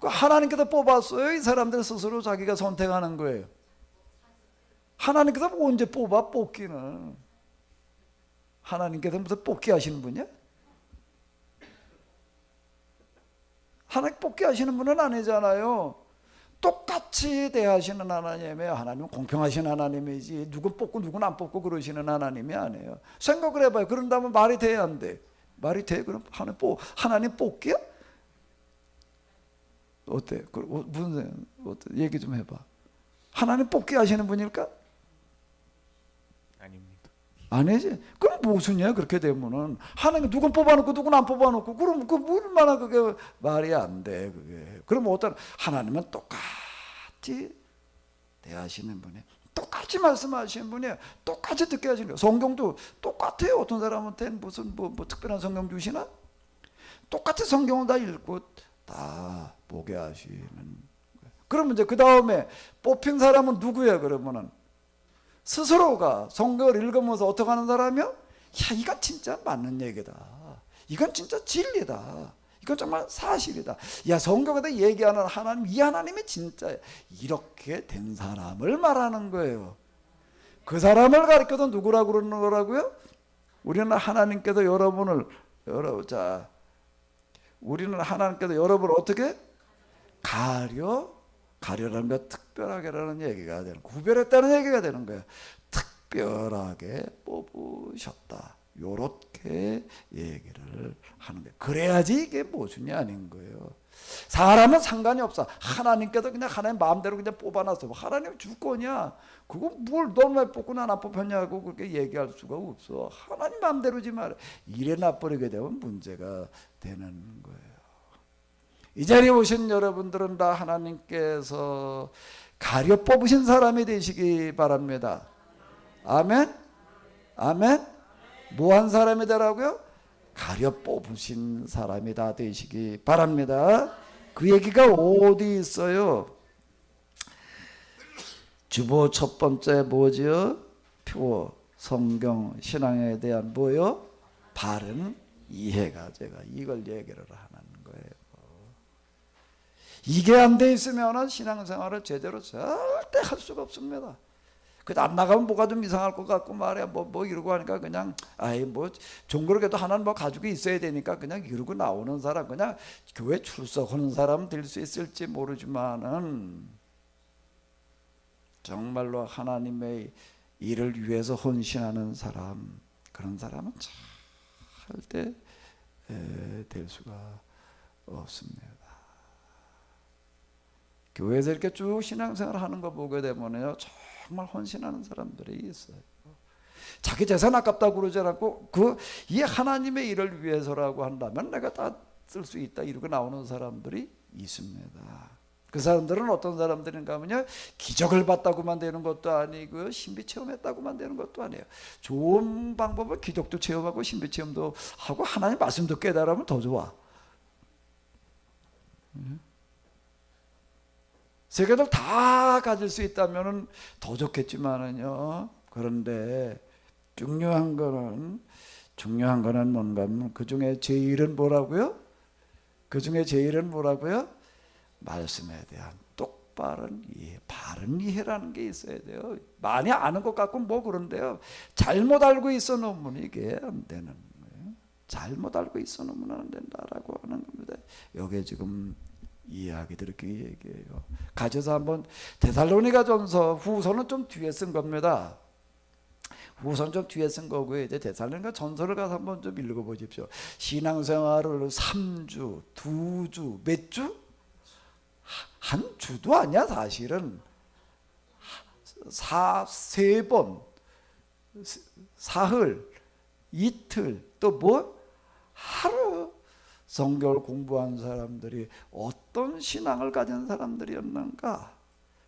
Speaker 1: 하나님께서 뽑았어요. 이 사람들 스스로 자기가 선택하는 거예요. 하나님께서 언제 뽑아? 뽑기는 하나님께서 무슨 뽑기 하시는 분이야? 하나님 뽑기 하시는 분은 아니잖아요. 똑같이 대하시는 하나님이에요. 하나님은 공평하신 하나님이지 누군 뽑고 누군 안 뽑고 그러시는 하나님이 아니에요. 생각을 해봐요. 그런다면 말이 돼야 안 돼? 말이 돼? 그럼 하나님 뽑기야? 어때? 무슨 어때? 얘기 좀 해봐. 하나님 뽑기 하시는 분일까?
Speaker 3: 아닙니다.
Speaker 1: 아니지. 그럼 무슨이야? 그렇게 되면은 하나님 누군 뽑아놓고 누군 안 뽑아놓고 그럼 그 얼마나 그게 말이 안 돼. 그게. 그럼 어떤 하나님은 똑같이 대하시는 분이, 똑같이 말씀하시는 분이, 똑같이 듣게 하시는 거예요. 성경도 똑같아요. 어떤 사람한테 무슨 뭐 특별한 성경 주시나? 똑같이 성경을 다 읽고 다 보게 하시는 거예요. 그러면 이제 그 다음에 뽑힌 사람은 누구야? 그러면은 스스로가 성경을 읽으면서 어떻게 하는 사람이요? 야, 이건 진짜 맞는 얘기다. 이건 진짜 진리다. 이건 정말 사실이다. 야, 성경에다 얘기하는 하나님, 이 하나님이 진짜 이렇게 된 사람을 말하는 거예요. 그 사람을 가리켜서 누구라고 그러는 거라고요? 우리는 하나님께서 우리는 하나님께서 여러분을 어떻게 가려라는 거, 특별하게라는 얘기가 되는, 구별했다는 얘기가 되는 거예요. 특별하게 뽑으셨다. 요렇게 얘기를 하는 거예요. 그래야지 이게 모순이 아닌 거예요. 사람은 상관이 없어. 하나님께서 그냥 하나님 마음대로 그냥 뽑아놨어. 하나님 주권이야. 그거 뭘 너는 왜 뽑고 난 안 뽑혔냐고 그렇게 얘기할 수가 없어. 하나님 마음대로지 말이야. 이래 놔버리게 되면 문제가 되는 거예요. 이 자리에 오신 여러분들은 다 하나님께서 가려 뽑으신 사람이 되시기 바랍니다. 아멘? 아멘? 뭐 한 사람이 되라고요? 가려 뽑으신 사람이 다 되시기 바랍니다. 그 얘기가 어디 있어요? 주보 첫 번째 뭐지요? 표, 성경, 신앙에 대한 뭐요? 바른 이해가 제가 이걸 얘기를 하는 거예요. 이게 안 돼 있으면 신앙생활을 제대로 절대 할 수가 없습니다. 안 나가면 뭐가 좀 이상할 것 같고 말이야 뭐 이러고 하니까 그냥 좀 그렇게도 하나는 뭐 가지고 있어야 되니까 그냥 이러고 나오는 사람, 그냥 교회 출석하는 사람 될 수 있을지 모르지만은 정말로 하나님의 일을 위해서 헌신하는 사람, 그런 사람은 절대 될 수가 없습니다. 교회에서 이렇게 쭉 신앙생활 하는 거 보게 되면요, 정말 헌신하는 사람들이 있어요. 자기 재산 아깝다고 그러지 않고 이 하나님의 일을 위해서라고 한다면 내가 다 쓸 수 있다 이러고 나오는 사람들이 있습니다. 그 사람들은 어떤 사람들인가 하면요, 기적을 봤다고만 되는 것도 아니고요, 신비 체험했다고만 되는 것도 아니에요. 좋은 방법은 기적도 체험하고 신비 체험도 하고 하나님 말씀도 깨달으면 더 좋아. 세 개를 다 가질 수 있다면 더 좋겠지만은요. 그런데 중요한 거는 뭔가 하면 그 중에 제일은 뭐라고요? 말씀에 대한 똑바른 이해, 바른 이해라는 게 있어야 돼요. 많이 아는 것 같고 뭐 그런데요, 잘못 알고 있어 놓으면 이게 안 되는 거예요. 잘못 알고 있어 놓으면 안 된다라고 하는 겁니다. 여기에 지금 이야기들 이렇게 얘기해요. 가져서 한번 데살로니가전서 후서는 좀 뒤에 쓴 겁니다. 우선 좀 뒤에 쓴 거고요. 이제 데살로니가 전서를 가서 한번 좀 읽어보십시오. 신앙생활을 3주, 2주, 몇 주? 한 주도 아니야 사실은. 3번, 사흘, 이틀, 또 뭐? 하루 성경을 공부한 사람들이 어떤 신앙을 가진 사람들이었는가?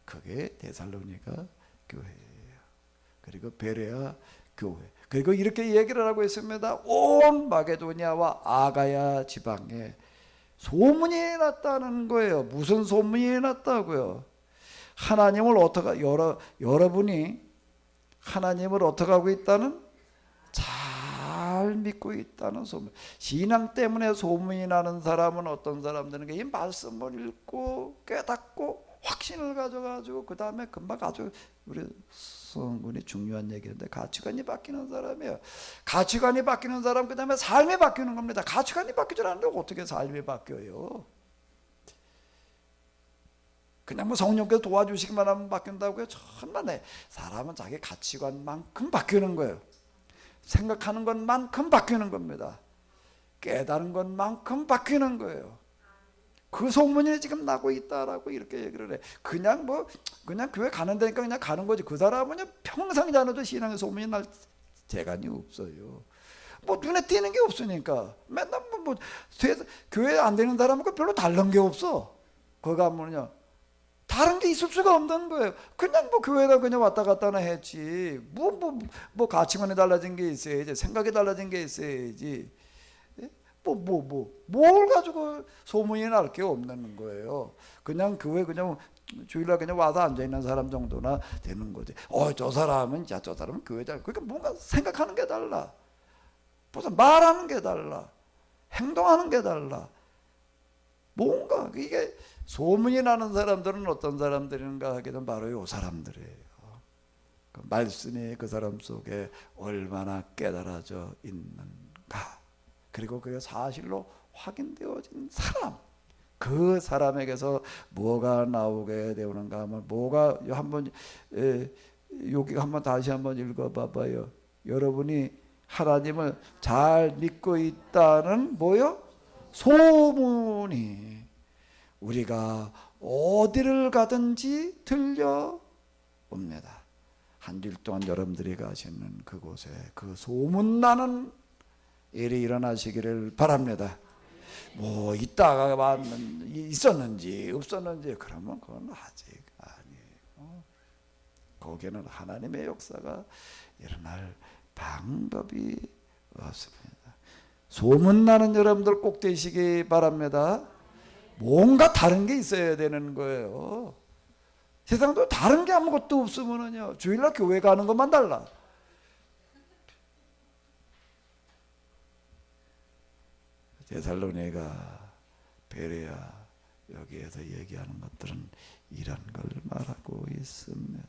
Speaker 1: 그게 데살로니가 교회예요. 그리고 베레아 교회. 그리고 이렇게 얘기를 하고 있습니다. 온 마게도니아와 아가야 지방에 소문이 났다는 거예요. 무슨 소문이 났다고요? 하나님을 어떻게 여러분이 하나님을 어떻게 하고 있다는? 잘 믿고 있다는 소문. 신앙 때문에 소문이 나는 사람은 어떤 사람들은 이 말씀을 읽고 깨닫고 확신을 가져가지고 그 다음에 금방 아주 우리 성군이 중요한 얘기인데 가치관이 바뀌는 사람이에요. 가치관이 바뀌는 사람 그 다음에 삶이 바뀌는 겁니다. 가치관이 바뀌지 않는데 어떻게 삶이 바뀌어요? 그냥 뭐 성령께서 도와주시기만 하면 바뀐다고요? 천만에 사람은 자기 가치관만큼 바뀌는 거예요. 생각하는 것만큼 바뀌는 겁니다. 깨달은 것만큼 바뀌는 거예요. 그 소문이 지금 나고 있다라고 이렇게 얘기를 해. 그냥 교회 가는 데니까 그냥 가는 거지. 그 사람은 평생 자녀도 신앙의 소문이 날 재간이 없어요. 뭐 눈에 띄는 게 없으니까 맨날 교회 안 되는 사람하고 별로 다른 게 없어. 거기 가면요 다른 게 있을 수가 없는 거예요. 그냥 교회에다 그냥 왔다 갔다나 했지. 뭐 가치관이 달라진 게 있어야지. 생각이 달라진 게 있어야지. 뭘 가지고 소문이 날 게 없는 거예요. 그냥 교회 그냥 주일날 그냥 와서 앉아 있는 사람 정도나 되는 거지. 저 사람은 교회다. 그러니까 뭔가 생각하는 게 달라. 무슨 말하는 게 달라. 행동하는 게 달라. 뭔가 이게 소문이 나는 사람들은 어떤 사람들인가 하게 되면 바로 이 사람들이에요. 그 말씀이 그 사람 속에 얼마나 깨달아져 있는가. 그리고 그게 사실로 확인되어진 사람. 그 사람에게서 뭐가 나오게 되는가 하면 뭐가 한번 여기 한번 다시 한번 읽어봐봐요. 여러분이 하나님을 잘 믿고 있다는 뭐요? 소문이 우리가 어디를 가든지 들려옵니다. 한 주일 동안 여러분들이 가시는 그곳에 그 소문나는 일이 일어나시기를 바랍니다. 뭐 있다가 있었는지 없었는지 그러면 그건 아직 아니에요. 거기에는 하나님의 역사가 일어날 방법이 없습니다. 소문나는 여러분들 꼭 되시기 바랍니다. 뭔가 다른 게 있어야 되는 거예요. 세상도 다른 게 아무것도 없으면요 주일날 교회 가는 것만 달라. 데살로니가, 베레아 여기에서 얘기하는 것들은 이런 걸 말하고 있습니다.